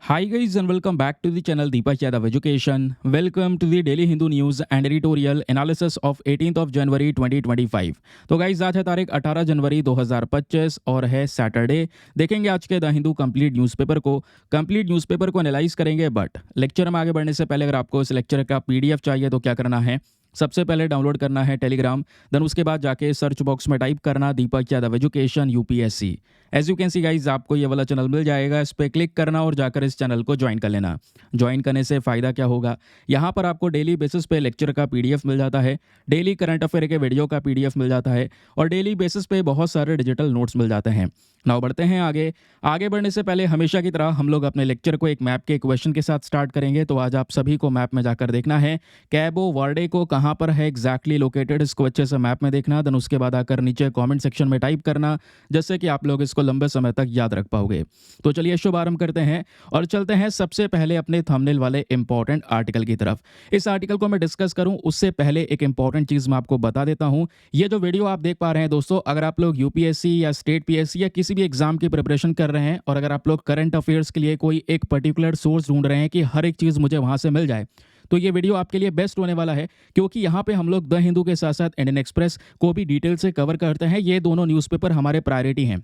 Hi guys and welcome back to the channel Deepak Yadav Education. Welcome to the Daily Hindu News and Editorial Analysis of 18th of January 2025. तो guys आज है तारीख 18 जनवरी 2025 और है Saturday. देखेंगे आज के द हिंदू कंप्लीट न्यूज़पेपर को एनालाइज करेंगे। बट लेक्चर में आगे बढ़ने से पहले अगर आपको इस लेक्चर का पीडीएफ चाहिए तो क्या करना है, सबसे पहले डाउनलोड करना है टेलीग्राम, देन उसके बाद जाके सर्च बॉक्स में टाइप करना Deepak Yadav education UPSC. As you can see guys आपको ये वाला चैनल मिल जाएगा, इस पर क्लिक करना और जाकर इस चैनल को ज्वाइन कर लेना। ज्वाइन करने से फ़ायदा क्या होगा, यहाँ पर आपको डेली बेसिस पे लेक्चर का पीडीएफ मिल जाता है, डेली करंट अफेयर के वीडियो का पीडीएफ मिल जाता है और डेली बेसिस पे बहुत सारे डिजिटल नोट्स मिल जाते हैं। नाउ बढ़ते हैं आगे बढ़ने से पहले हमेशा की तरह हम लोग अपने लेक्चर को एक मैप के क्वेश्चन के साथ स्टार्ट करेंगे। तो आज आप सभी को मैप में जाकर देखना है कैबो वर्डे को कहाँ पर है एग्जैक्टली लोकेटेड, इसको अच्छे से मैप में देखना। देन उसके बाद आकर नीचे कमेंट सेक्शन में टाइप करना, जिससे कि आप लोग इसको लंबे समय तक याद रख पाओगे। तो चलिए शुभारंभ करते हैं और चलते हैं सबसे पहले अपने थंबनेल वाले इंपॉर्टेंट आर्टिकल की तरफ। इस आर्टिकल को मैं डिस्कस करूं उससे पहले एक इंपॉर्टेंट चीज़ मैं आपको बता देता हूं। ये जो वीडियो आप देख पा रहे हैं दोस्तों, अगर आप लोग यूपीएससी या स्टेट पीएससी या किसी भी एग्जाम की प्रिपरेशन कर रहे हैं और अगर आप लोग करंट अफेयर्स के लिए कोई एक पर्टिकुलर सोर्स ढूंढ रहे हैं कि हर एक चीज़ मुझे वहां से मिल जाए, तो ये वीडियो आपके लिए बेस्ट होने वाला है, क्योंकि यहाँ पे हम लोग द हिंदू के साथ साथ इंडियन एक्सप्रेस को भी डिटेल से कवर करते हैं। ये दोनों न्यूज़पेपर हमारे प्रायोरिटी हैं।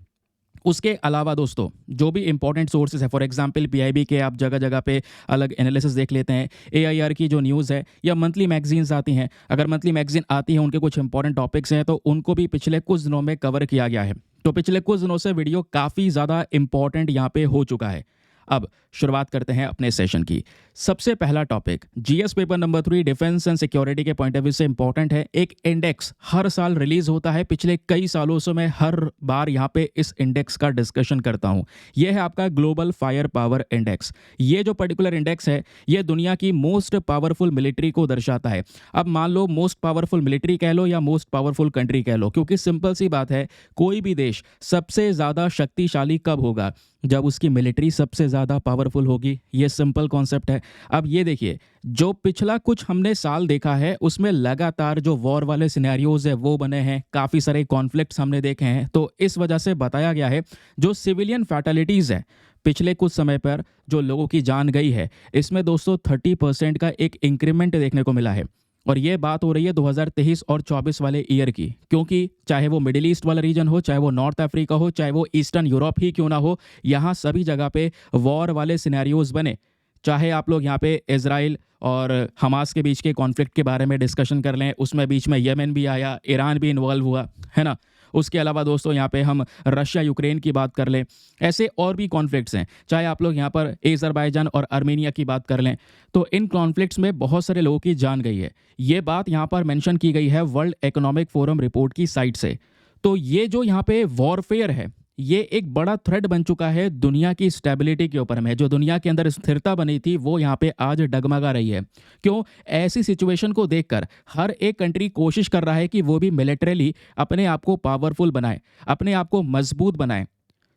उसके अलावा दोस्तों जो भी इंपॉर्टेंट सोर्सेज है, फॉर एग्जांपल पीआईबी के आप जगह जगह पे अलग एनालिसिस देख लेते हैं, एआईआर की जो न्यूज़ है या मंथली मैगजीन्स आती हैं, अगर मंथली मैगजीन आती है उनके कुछ इंपॉर्टेंट टॉपिक्स हैं तो उनको भी पिछले कुछ दिनों में कवर किया गया है। तो पिछले कुछ दिनों से वीडियो काफ़ी ज़्यादा इंपॉर्टेंट यहाँ पे हो चुका है। अब शुरुआत करते हैं अपने सेशन की। सबसे पहला topic GS paper number 3 defence and security के पॉइंट ऑफ व्यू से इंपॉर्टेंट है। एक इंडेक्स हर साल रिलीज होता है, पिछले कई सालों से मैं हर बार यहाँ पे इस इंडेक्स का डिस्कशन करता हूँ। यह है आपका ग्लोबल फायर पावर इंडेक्स। ये जो पर्टिकुलर इंडेक्स है ये दुनिया की मोस्ट पावरफुल मिलिट्री को दर्शाता है। अब मान लो मोस्ट पावरफुल मिलिट्री कह लो या मोस्ट पावरफुल कंट्री कह लो, क्योंकि सिंपल सी बात है, कोई भी देश सबसे ज़्यादा शक्तिशाली कब होगा, जब उसकी मिलिट्री सबसे ज़्यादा पावरफुल होगी। ये सिंपल कॉन्सेप्ट है। अब ये देखिए, जो पिछला कुछ हमने साल देखा है उसमें लगातार जो वॉर वाले सिनेरियोज है वो बने हैं, काफ़ी सारे कॉन्फ्लिक्ट्स हमने देखे हैं। तो इस वजह से बताया गया है जो सिविलियन फैटलिटीज़ है पिछले कुछ समय पर जो लोगों की जान गई है, इसमें दोस्तों 30% का एक इंक्रीमेंट देखने को मिला है। और ये बात हो रही है 2023 और 24 वाले ईयर की, क्योंकि चाहे वो मिडिल ईस्ट वाला रीजन हो, चाहे वो नॉर्थ अफ्रीका हो, चाहे वो ईस्टर्न यूरोप ही क्यों ना हो, यहाँ सभी जगह पे वॉर वाले सिनेरियोज बने। चाहे आप लोग यहाँ पे इजराइल और हमास के बीच के कॉन्फ्लिक्ट के बारे में डिस्कशन कर लें, उसमें बीच में यमन भी आया, ईरान भी इन्वॉल्व हुआ है ना। उसके अलावा दोस्तों यहाँ पे हम रशिया यूक्रेन की बात कर लें, ऐसे और भी कॉन्फ्लिक्ट्स हैं। चाहे आप लोग यहाँ पर अजरबैजान और आर्मेनिया की बात कर लें, तो इन कॉन्फ्लिक्ट्स में बहुत सारे लोगों की जान गई है। ये बात यहाँ पर मेंशन की गई है वर्ल्ड इकोनॉमिक फोरम रिपोर्ट की साइट से। तो ये जो यहाँ पे वॉरफेयर है ये एक बड़ा थ्रेट बन चुका है दुनिया की स्टेबिलिटी के ऊपर में। जो दुनिया के अंदर स्थिरता बनी थी वो यहाँ पे आज डगमगा रही है। क्यों? ऐसी सिचुएशन को देखकर हर एक कंट्री कोशिश कर रहा है कि वो भी मिलिटरीली अपने आप को पावरफुल बनाए, अपने आप को मजबूत बनाए।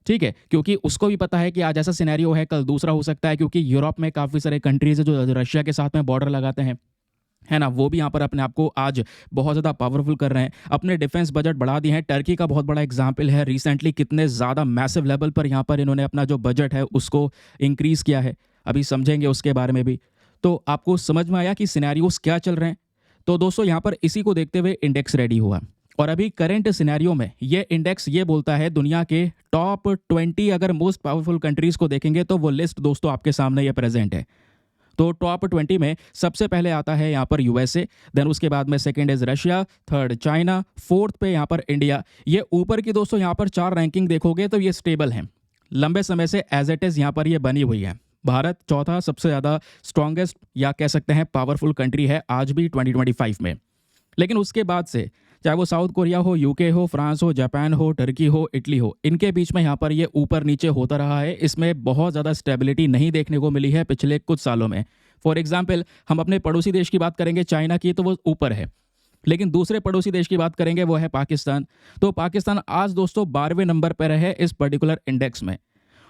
ठीक है, क्योंकि उसको भी पता है कि आज ऐसा सिनेरियो है, कल दूसरा हो सकता है, क्योंकि यूरोप में काफ़ी सारे कंट्रीज है जो रशिया के साथ में बॉर्डर लगाते हैं, है ना। वो भी यहाँ पर अपने आप को आज बहुत ज़्यादा पावरफुल कर रहे हैं, अपने डिफेंस बजट बढ़ा दिए हैं। टर्की का बहुत बड़ा एग्जाम्पल है, रिसेंटली कितने ज़्यादा मैसिव लेवल पर यहाँ पर इन्होंने अपना जो बजट है उसको इंक्रीज़ किया है। अभी समझेंगे उसके बारे में भी। तो आपको समझ में आया कि सिनेरियोस क्या चल रहे हैं। तो दोस्तों यहाँ पर इसी को देखते हुए इंडेक्स रेडी हुआ और अभी करंट सिनेरियो में ये इंडेक्स ये बोलता है दुनिया के टॉप 20 अगर मोस्ट पावरफुल कंट्रीज़ को देखेंगे तो वो लिस्ट दोस्तों आपके सामने ये प्रेजेंट है। तो टॉप 20 में सबसे पहले आता है यहाँ पर यूएसए, देन उसके बाद में second is Russia, third China, fourth पे यहाँ पर इंडिया। ये ऊपर की दोस्तों यहाँ पर 4 रैंकिंग देखोगे तो ये स्टेबल हैं, लंबे समय से एज इट इज़ यहाँ पर ये बनी हुई है। भारत चौथा सबसे ज़्यादा स्ट्रॉन्गेस्ट या कह सकते हैं पावरफुल कंट्री है आज भी 2025 में। लेकिन उसके बाद से चाहे वो साउथ कोरिया हो, यूके हो, फ्रांस हो, जापान हो, टर्की हो, इटली हो, इनके बीच में यहाँ पर ये ऊपर नीचे होता रहा है। इसमें बहुत ज़्यादा स्टेबिलिटी नहीं देखने को मिली है पिछले कुछ सालों में। फॉर एग्जाम्पल हम अपने पड़ोसी देश की बात करेंगे चाइना की, तो वो ऊपर है, लेकिन दूसरे पड़ोसी देश की बात करेंगे वो है पाकिस्तान। तो पाकिस्तान आज दोस्तों 12वें नंबर पर है इस पर्टिकुलर इंडेक्स में।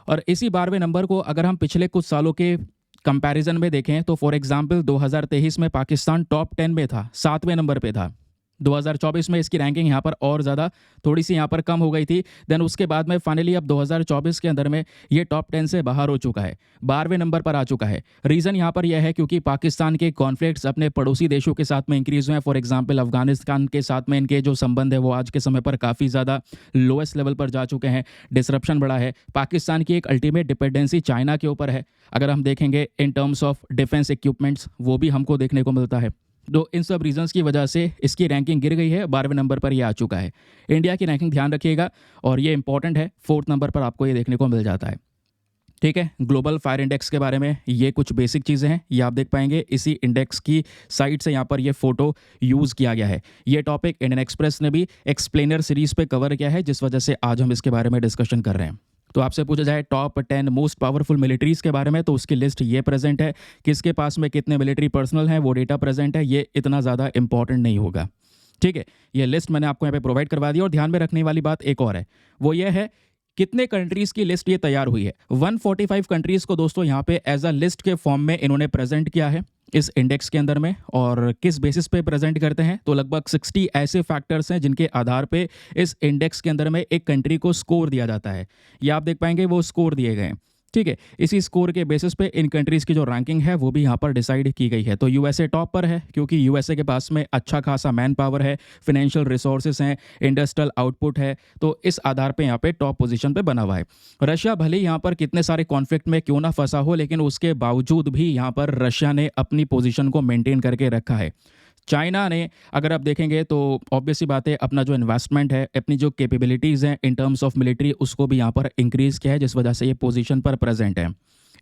और इसी 12वें नंबर को अगर हम पिछले कुछ सालों के कंपैरिजन में देखें तो फॉर एग्जांपल 2023 में पाकिस्तान टॉप 10 में था, 7वें नंबर पे था। 2024 में इसकी रैंकिंग यहाँ पर और ज़्यादा थोड़ी सी यहाँ पर कम हो गई थी। देन उसके बाद में फाइनली अब 2024 के अंदर में ये टॉप 10 से बाहर हो चुका है, 12वें नंबर पर आ चुका है। रीज़न यहाँ पर यह है क्योंकि पाकिस्तान के कॉन्फ्लिक्ट्स अपने पड़ोसी देशों के साथ में इंक्रीज़ हुए हैं। फॉर एग्जाम्पल अफगानिस्तान के साथ में इनके जो संबंध है वो आज के समय पर काफ़ी ज़्यादा लोएस्ट लेवल पर जा चुके हैं, डिसरप्शन बढ़ा है। पाकिस्तान की एक अल्टीमेट डिपेंडेंसी चाइना के ऊपर है, अगर हम देखेंगे in terms of defence equipments, वो भी हमको देखने को मिलता है। तो इन सब रीजंस की वजह से इसकी रैंकिंग गिर गई है, 12वें नंबर पर ये आ चुका है। इंडिया की रैंकिंग ध्यान रखिएगा और ये इंपॉर्टेंट है, 4th नंबर पर आपको ये देखने को मिल जाता है। ठीक है, ग्लोबल फायर इंडेक्स के बारे में ये कुछ बेसिक चीज़ें हैं, ये आप देख पाएंगे इसी इंडेक्स की साइट से यहाँ पर ये फोटो यूज़ किया गया है। ये टॉपिक इंडियन एक्सप्रेस ने भी एक्सप्लेनर सीरीज़ पे कवर किया है, जिस वजह से आज हम इसके बारे में डिस्कशन कर रहे हैं। तो आपसे पूछा जाए टॉप 10 मोस्ट पावरफुल मिलिट्रीज़ के बारे में, तो उसकी लिस्ट ये प्रेजेंट है। किसके पास में कितने मिलिट्री पर्सनल हैं वो डेटा प्रेजेंट है, ये इतना ज़्यादा इंपॉर्टेंट नहीं होगा। ठीक है, ये लिस्ट मैंने आपको यहाँ पे प्रोवाइड करवा दी। और ध्यान में रखने वाली बात एक और है, वो ये है कितने कंट्रीज़ की लिस्ट ये तैयार हुई है। 145 कंट्रीज़ को दोस्तों यहाँ पे एज अ लिस्ट के फॉर्म में इन्होंने प्रेजेंट किया है इस इंडेक्स के अंदर में। और किस बेसिस पे प्रेजेंट करते हैं, तो लगभग 60 ऐसे फैक्टर्स हैं जिनके आधार पे इस इंडेक्स के अंदर में एक कंट्री को स्कोर दिया जाता है। ये आप देख पाएंगे वो स्कोर दिए गए हैं। ठीक है, इसी स्कोर के बेसिस पे इन कंट्रीज़ की जो रैंकिंग है वो भी यहाँ पर डिसाइड की गई है। तो यूएसए टॉप पर है क्योंकि यूएसए के पास में अच्छा खासा मैन पावर है, फिनेंशियल रिसोर्सेज हैं, इंडस्ट्रियल आउटपुट है, तो इस आधार पे यहाँ पे टॉप पोजीशन पे बना हुआ है। रशिया भले यहाँ पर कितने सारे कॉन्फ्लिक्ट में क्यों ना फंसा हो, लेकिन उसके बावजूद भी यहाँ पर रशिया ने अपनी पोजीशन को मेंटेन करके रखा है। चाइना ने अगर आप देखेंगे तो ऑब्वियस सी बात है, अपना जो इन्वेस्टमेंट है, अपनी जो कैपेबिलिटीज़ हैं इन टर्म्स ऑफ मिलिट्री, उसको भी यहाँ पर इंक्रीज़ किया है, जिस वजह से ये पोजीशन पर प्रेजेंट है।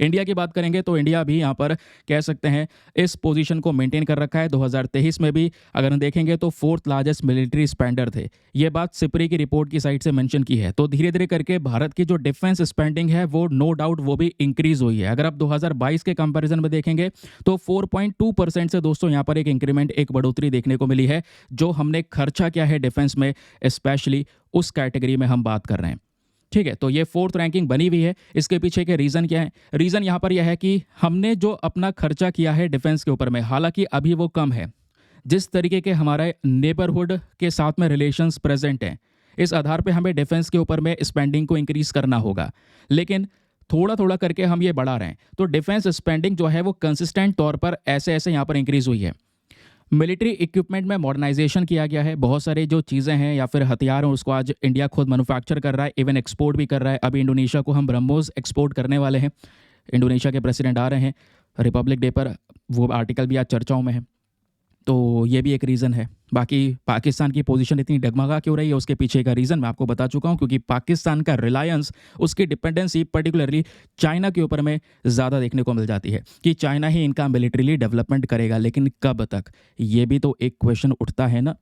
इंडिया की बात करेंगे तो इंडिया भी यहाँ पर कह सकते हैं इस पोजीशन को मेंटेन कर रखा है। 2023 में भी अगर हम देखेंगे तो 4th लार्जेस्ट मिलिट्री स्पेंडर थे। ये बात सिपरी की रिपोर्ट की साइड से मेंशन की है। तो धीरे धीरे करके भारत की जो डिफेंस स्पेंडिंग है वो नो डाउट वो भी इंक्रीज हुई है। अगर आप 2022 के कंपैरिजन में देखेंगे तो 4.2% से दोस्तों यहाँ पर एक इंक्रीमेंट, एक बढ़ोतरी देखने को मिली है जो हमने खर्चा किया है डिफेंस में, स्पेशली उस कैटेगरी में हम बात कर रहे हैं। ठीक है, तो ये 4th रैंकिंग बनी हुई है। इसके पीछे के रीज़न क्या है? रीज़न यहाँ पर यह है कि हमने जो अपना खर्चा किया है डिफेंस के ऊपर में, हालांकि अभी वो कम है, जिस तरीके के हमारे नेबरहुड के साथ में रिलेशंस प्रेजेंट हैं, इस आधार पे हमें डिफेंस के ऊपर में स्पेंडिंग को इंक्रीज़ करना होगा। लेकिन थोड़ा थोड़ा करके हम ये बढ़ा रहे हैं, तो डिफेंस स्पेंडिंग जो है वो कंसिस्टेंट तौर पर ऐसे ऐसे यहाँ पर इंक्रीज़ हुई है। मिलिट्री इक्विपमेंट में मॉडर्नाइजेशन किया गया है। बहुत सारे जो चीज़ें हैं या फिर हथियार हैं उसको आज इंडिया खुद मैन्युफैक्चर कर रहा है, इवन एक्सपोर्ट भी कर रहा है। अभी इंडोनेशिया को हम ब्रह्मोस एक्सपोर्ट करने वाले हैं। इंडोनेशिया के प्रेसिडेंट आ रहे हैं रिपब्लिक डे पर, वो आर्टिकल भी आज चर्चाओं में है, तो ये भी एक रीज़न है। बाकी पाकिस्तान की पोजीशन इतनी डगमगा क्यों रही है, उसके पीछे का रीज़न मैं आपको बता चुका हूँ, क्योंकि पाकिस्तान का रिलायंस, उसकी डिपेंडेंसी पर्टिकुलरली चाइना के ऊपर में ज़्यादा देखने को मिल जाती है कि चाइना ही इनका मिलिट्रीली डेवलपमेंट करेगा, लेकिन कब तक, ये भी तो एक क्वेश्चन उठता है ना।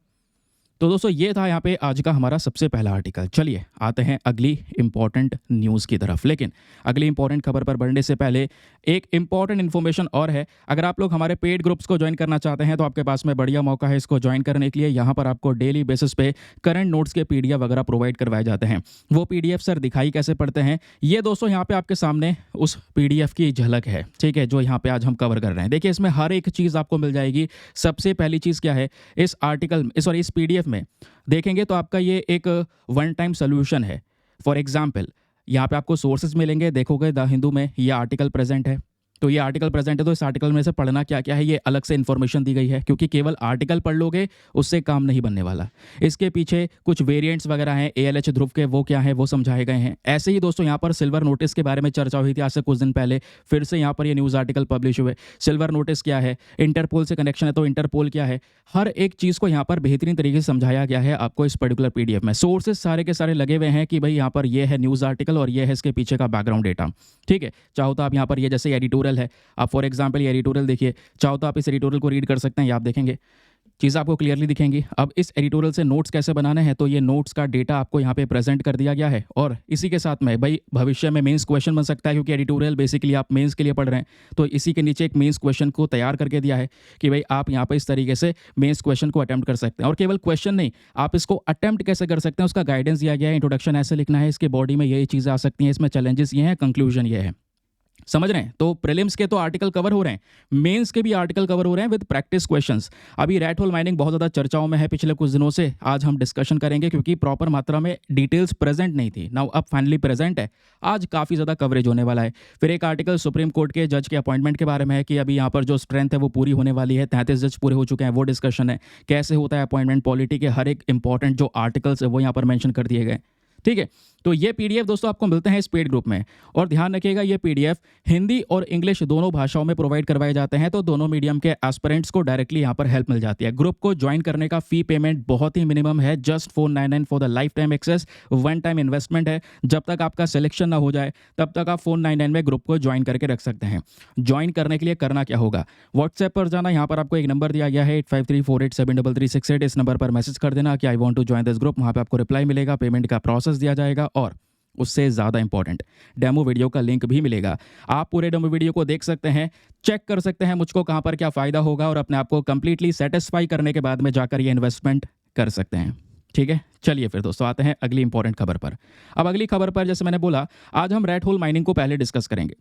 तो दोस्तों ये था यहाँ पे आज का हमारा सबसे पहला आर्टिकल। चलिए आते हैं अगली इंपॉर्टेंट न्यूज़ की तरफ। लेकिन अगली इंपॉर्टेंट खबर पर बढ़ने से पहले एक इंपॉर्टेंट इन्फॉर्मेशन और है। अगर आप लोग हमारे पेड ग्रुप्स को ज्वाइन करना चाहते हैं तो आपके पास में बढ़िया मौका है इसको ज्वाइन करने के लिए। यहाँ पर आपको डेली बेसिस पे करंट नोट्स के PDF वगैरह प्रोवाइड करवाए जाते हैं। वो PDF सर दिखाई कैसे पड़ते हैं, ये दोस्तों यहाँ पे आपके सामने उस PDF की झलक है, ठीक है, जो यहाँ पे आज हम कवर कर रहे हैं। देखिए इसमें हर एक चीज़ आपको मिल जाएगी। सबसे पहली चीज़ क्या है, इस आर्टिकल सॉरी इस PDF में देखेंगे तो आपका ये एक वन टाइम सोल्यूशन है। फॉर एग्जांपल यहाँ पे आपको सोर्सेज मिलेंगे, देखोगे द हिंदू में ये आर्टिकल प्रेजेंट है, तो ये आर्टिकल प्रेजेंट है, तो इस आर्टिकल में से पढ़ना क्या क्या है ये अलग से इन्फॉर्मेशन दी गई है, क्योंकि केवल आर्टिकल पढ़ लोगे उससे काम नहीं बनने वाला। इसके पीछे कुछ वेरिएंट्स वगैरह हैं ALH ध्रुव के, वो क्या है वो समझाए गए हैं। ऐसे ही दोस्तों यहाँ पर सिल्वर नोटिस के बारे में चर्चा हुई थी आज से कुछ दिन पहले, फिर से यहाँ पर ये न्यूज़ आर्टिकल पब्लिश हुए। सिल्वर नोटिस क्या है, इंटरपोल से कनेक्शन है तो इंटरपोल क्या है, हर एक चीज़ को यहाँ पर बेहतरीन तरीके से समझाया गया है आपको इस पर्टिकुलर PDF में। सोर्सेज सारे के सारे लगे हुए हैं कि भाई यहाँ पर ये है न्यूज़ आर्टिकल और ये है इसके पीछे का बैकग्राउंड डेटा। ठीक है, चाहो तो आप यहाँ पर ये जैसे एडिटोरियल है, आप फॉर एग्जाम्पल ये एडिटोरियल देखिए, चाहो तो आप इस एडिटोरियल को रीड कर सकते हैं। ये आप देखेंगे चीज़ आपको क्लियरली दिखेंगी। अब इस एडिटोरियल से नोट्स कैसे बनाने हैं, तो ये नोट्स का डेटा आपको यहाँ पे प्रेजेंट कर दिया गया है। और इसी के साथ में भाई भविष्य में मेंस क्वेश्चन बन सकता है, क्योंकि एडिटोरियल बेसिकली आप मेंस के लिए पढ़ रहे हैं, तो इसी के नीचे एक मेंस क्वेश्चन को तैयार करके दिया है कि भाई आप यहाँ पे इस तरीके से मेंस क्वेश्चन को अटेम्प्ट कर सकते हैं। और केवल क्वेश्चन नहीं, आप इसको अटेम्प्ट कैसे कर सकते हैं उसका गाइडेंस दिया गया है। इंट्रोडक्शन ऐसे लिखना है, इसके बॉडी में यही चीज़ें आ सकती हैं, इसमें चैलेंजेस ये हैं, कंक्लूजन ये है। समझ रहे हैं? तो प्रीलिम्स के तो आर्टिकल कवर हो रहे हैं, मेंस के भी आर्टिकल कवर हो रहे हैं विद प्रैक्टिस क्वेश्चंस। अभी रैट होल माइनिंग बहुत ज़्यादा चर्चाओं में है पिछले कुछ दिनों से। आज हम डिस्कशन करेंगे क्योंकि प्रॉपर मात्रा में डिटेल्स प्रेजेंट नहीं थी। नाउ अब फाइनली प्रेजेंट है। आज काफ़ी ज़्यादा कवरेज होने वाला है। फिर एक आर्टिकल सुप्रीम कोर्ट के जज के अपॉइंटमेंट के बारे में है कि अभी यहाँ पर जो स्ट्रेंथ है वो पूरी होने वाली है। 33 जज पूरे हो चुके हैं, वो डिस्कशन है। कैसे होता है अपॉइंटमेंट, पॉलिटी के हर एक इंपॉर्टेंट जो आर्टिकल्स है वो यहाँ पर मेंशन कर दिए गए। ठीक है, तो ये पीडीएफ दोस्तों आपको मिलते हैं इस पेड ग्रुप में। और ध्यान रखिएगा, ये पीडीएफ हिंदी और इंग्लिश दोनों भाषाओं में प्रोवाइड करवाए जाते हैं, तो दोनों मीडियम के एस्पिरेंट्स को डायरेक्टली यहाँ पर हेल्प मिल जाती है। ग्रुप को ज्वाइन करने का फी पेमेंट बहुत ही मिनिमम है, just 499 for the lifetime access. One time investment है। जब तक आपका सिलेक्शन ना हो जाए तब तक आप 499 में ग्रुप को ज्वाइन करके रख सकते हैं। ज्वाइन करने के लिए करना क्या होगा, व्हाट्सएप पर जाना, यहाँ पर आपको एक नंबर दिया गया है 8534873368। इस नंबर पर मैसेज कर देना कि I want to join this group. वहाँ पे आपको रिप्लाई मिलेगा, पेमेंट का प्रोसेस दिया जाएगा और उससे ज़्यादा इंपॉर्टेंट डेमो वीडियो का लिंक भी मिलेगा। आप पूरे डेमो वीडियो को देख सकते हैं, चेक कर सकते हैं मुझको कहाँ पर क्या फ़ायदा होगा और अपने आप को कंप्लीटली सेटिस्फाई करने के बाद में जाकर ये इन्वेस्टमेंट कर सकते हैं। ठीक है, चलिए फिर दोस्तों आते हैं अगली इंपॉर्टेंट खबर पर। अब अगली खबर पर जैसे मैंने बोला, आज हम रैट होल माइनिंग को पहले डिस्कस करेंगे।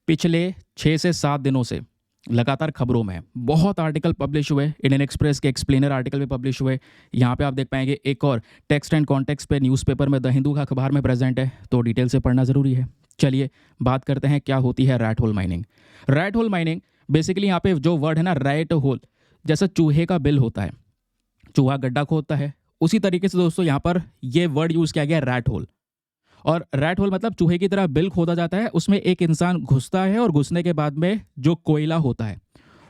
पिछले 6 से 7 दिनों से लगातार खबरों में बहुत आर्टिकल पब्लिश हुए। इंडियन एक्सप्रेस के एक्सप्लेनर आर्टिकल भी पब्लिश हुए। यहाँ पे आप देख पाएंगे एक और टेक्स्ट एंड कॉन्टेक्स्ट पे न्यूज़पेपर में द हिंदू का अखबार में प्रेजेंट है, तो डिटेल से पढ़ना ज़रूरी है। चलिए बात करते हैं क्या होती है rat hole mining. Rat hole mining basically यहाँ पे जो वर्ड है ना, रैट होल, जैसा चूहे का बिल होता है, चूहा गड्ढा खोदता है, उसी तरीके से दोस्तों यहाँ पर ये वर्ड यूज़ किया गया रैट होल। और रैट होल मतलब चूहे की तरह बिल खोदा जाता है, उसमें एक इंसान घुसता है और घुसने के बाद में जो कोयला होता है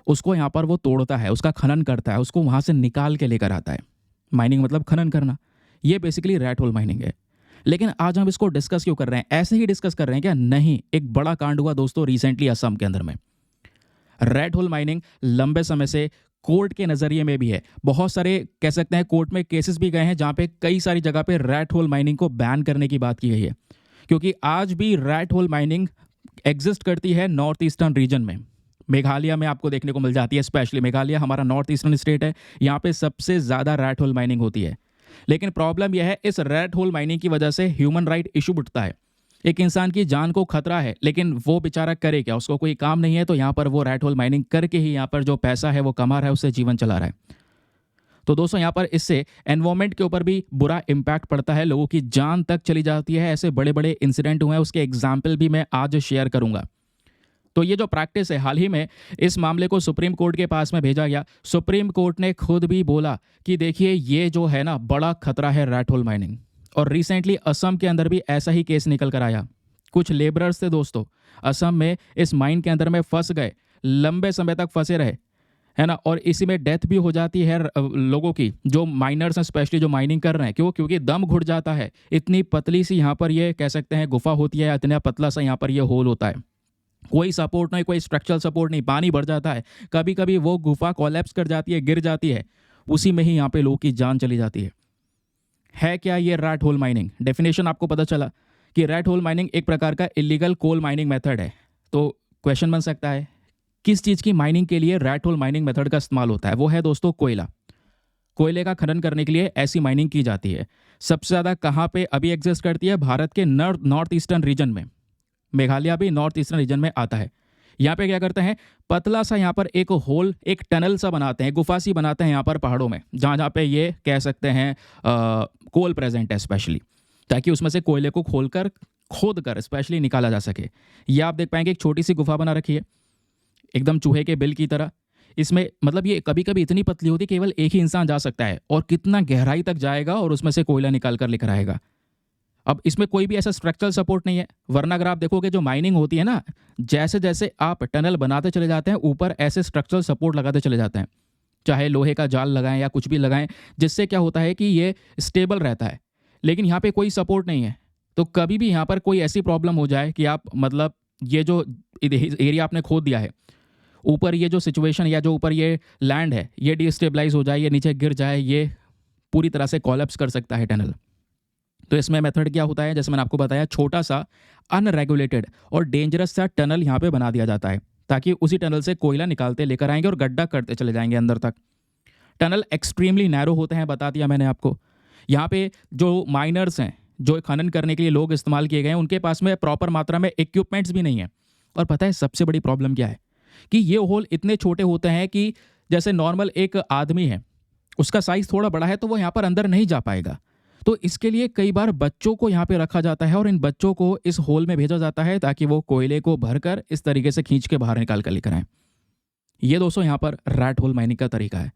उसको यहाँ पर वो तोड़ता है, उसका खनन करता है, उसको वहाँ से निकाल के लेकर आता है। माइनिंग मतलब खनन करना, ये बेसिकली रैट होल माइनिंग है। लेकिन आज हम इसको डिस्कस क्यों कर रहे हैं, ऐसे ही डिस्कस कर रहे हैं क्या? नहीं, एक बड़ा कांड हुआ दोस्तों रिसेंटली असम के अंदर में। रैट होल माइनिंग लंबे समय से कोर्ट के नज़रिए में भी है, बहुत सारे कह सकते हैं कोर्ट में केसेस भी गए हैं जहाँ पे कई सारी जगह पे रैट होल माइनिंग को बैन करने की बात की गई है, क्योंकि आज भी रैट होल माइनिंग एग्जिस्ट करती है नॉर्थ ईस्टर्न रीजन में। मेघालय में आपको देखने को मिल जाती है, स्पेशली मेघालय हमारा नॉर्थ ईस्टर्न स्टेट है, यहाँ पे सबसे ज़्यादा रैट होल माइनिंग होती है। लेकिन प्रॉब्लम यह है, इस रैट होल माइनिंग की वजह से ह्यूमन राइट इशू उठता है। एक इंसान की जान को खतरा है, लेकिन वो बेचारा करे क्या, उसको कोई काम नहीं है, तो यहाँ पर वो रैट होल माइनिंग करके ही यहाँ पर जो पैसा है वो कमा रहा है, उससे जीवन चला रहा है। तो दोस्तों यहाँ पर इससे एनवायरमेंट के ऊपर भी बुरा इम्पैक्ट पड़ता है, लोगों की जान तक चली जाती है। ऐसे बड़े बड़े इंसिडेंट हुए हैं, उसके एग्जाम्पल भी मैं आज शेयर करूंगा। तो ये जो प्रैक्टिस है, हाल ही में इस मामले को सुप्रीम कोर्ट के पास में भेजा गया। सुप्रीम कोर्ट ने खुद भी बोला कि देखिए ये जो है ना, बड़ा खतरा है रैट होल माइनिंग। और रिसेंटली असम के अंदर भी ऐसा ही केस निकल कर आया। कुछ लेबरर्स थे दोस्तों, असम में इस माइन के अंदर में फंस गए, लंबे समय तक फंसे रहे, है ना, और इसी में डेथ भी हो जाती है लोगों की, जो माइनर्स हैं स्पेशली जो माइनिंग कर रहे हैं। क्यों? क्योंकि दम घुट जाता है। इतनी पतली सी यहाँ पर ये कह सकते हैं गुफा होती है, इतना पतला सा यहाँ पर ये होल होता है, कोई सपोर्ट नहीं, कोई स्ट्रक्चरल सपोर्ट नहीं, पानी भर जाता है, कभी कभी वो गुफा कोलैप्स कर जाती है, गिर जाती है, उसी में ही यहाँ पे लोगों की जान चली जाती है क्या ये रैट होल माइनिंग? डेफिनेशन आपको पता चला कि रैट होल माइनिंग एक प्रकार का इलीगल कोल माइनिंग मेथड है। तो क्वेश्चन बन सकता है किस चीज़ की माइनिंग के लिए रैट होल माइनिंग मेथड का इस्तेमाल होता है? वो है दोस्तों कोयला। कोयले का खनन करने के लिए ऐसी माइनिंग की जाती है। सबसे ज़्यादा कहाँ पे अभी एग्जिस्ट करती है? भारत के नॉर्थ ईस्टर्न रीजन में। मेघालय भी नॉर्थ ईस्टर्न रीजन में आता है। यहाँ पे क्या करते हैं, पतला सा यहाँ पर एक होल, एक टनल सा बनाते हैं, गुफा सी बनाते हैं यहाँ पर पहाड़ों में, जहाँ जहाँ पे ये कह सकते हैं कोल प्रेजेंट है स्पेशली, ताकि उसमें से कोयले को खोद कर स्पेशली निकाला जा सके। ये आप देख पाएंगे एक छोटी सी गुफा बना रखी है, एकदम चूहे के बिल की तरह। इसमें मतलब ये कभी कभी इतनी पतली होती है केवल एक ही इंसान जा सकता है, और कितना गहराई तक जाएगा और उसमें से कोयला निकाल कर लेकर आएगा। अब इसमें कोई भी ऐसा स्ट्रक्चरल सपोर्ट नहीं है, वरना अगर आप देखोगे जो माइनिंग होती है ना, जैसे जैसे आप टनल बनाते चले जाते हैं, ऊपर ऐसे स्ट्रक्चरल सपोर्ट लगाते चले जाते हैं, चाहे लोहे का जाल लगाएं या कुछ भी लगाएं, जिससे क्या होता है कि ये स्टेबल रहता है। लेकिन यहाँ पे कोई सपोर्ट नहीं है, तो कभी भी यहाँ पर कोई ऐसी प्रॉब्लम हो जाए कि आप मतलब ये जो एरिया आपने खोद दिया है, ऊपर ये जो सिचुएशन या जो ऊपर ये लैंड है, ये डिस्टेबलाइज हो जाए, ये नीचे गिर जाए, ये पूरी तरह से कोलैप्स कर सकता है टनल। तो इसमें मेथड क्या होता है, जैसे मैंने आपको बताया, छोटा सा अनरेगुलेटेड और डेंजरस सा टनल यहाँ पे बना दिया जाता है, ताकि उसी टनल से कोयला निकालते लेकर आएंगे और गड्ढा करते चले जाएंगे अंदर तक। टनल एक्सट्रीमली नैरो होते हैं, बता दिया मैंने आपको। यहाँ पे जो माइनर्स हैं, जो खनन करने के लिए लोग इस्तेमाल किए गए हैं, उनके पास में प्रॉपर मात्रा में इक्विपमेंट्स भी नहीं है। और पता है सबसे बड़ी प्रॉब्लम क्या है कि ये होल इतने छोटे होते हैं कि जैसे नॉर्मल एक आदमी है, उसका साइज थोड़ा बड़ा है तो वो यहाँ पर अंदर नहीं जा पाएगा। तो इसके लिए कई बार बच्चों को यहाँ पे रखा जाता है और इन बच्चों को इस होल में भेजा जाता है ताकि वो कोयले को भरकर इस तरीके से खींच के बाहर निकाल कर लेकर आए। ये दोस्तों यहाँ पर रैट होल माइनिंग का तरीका है।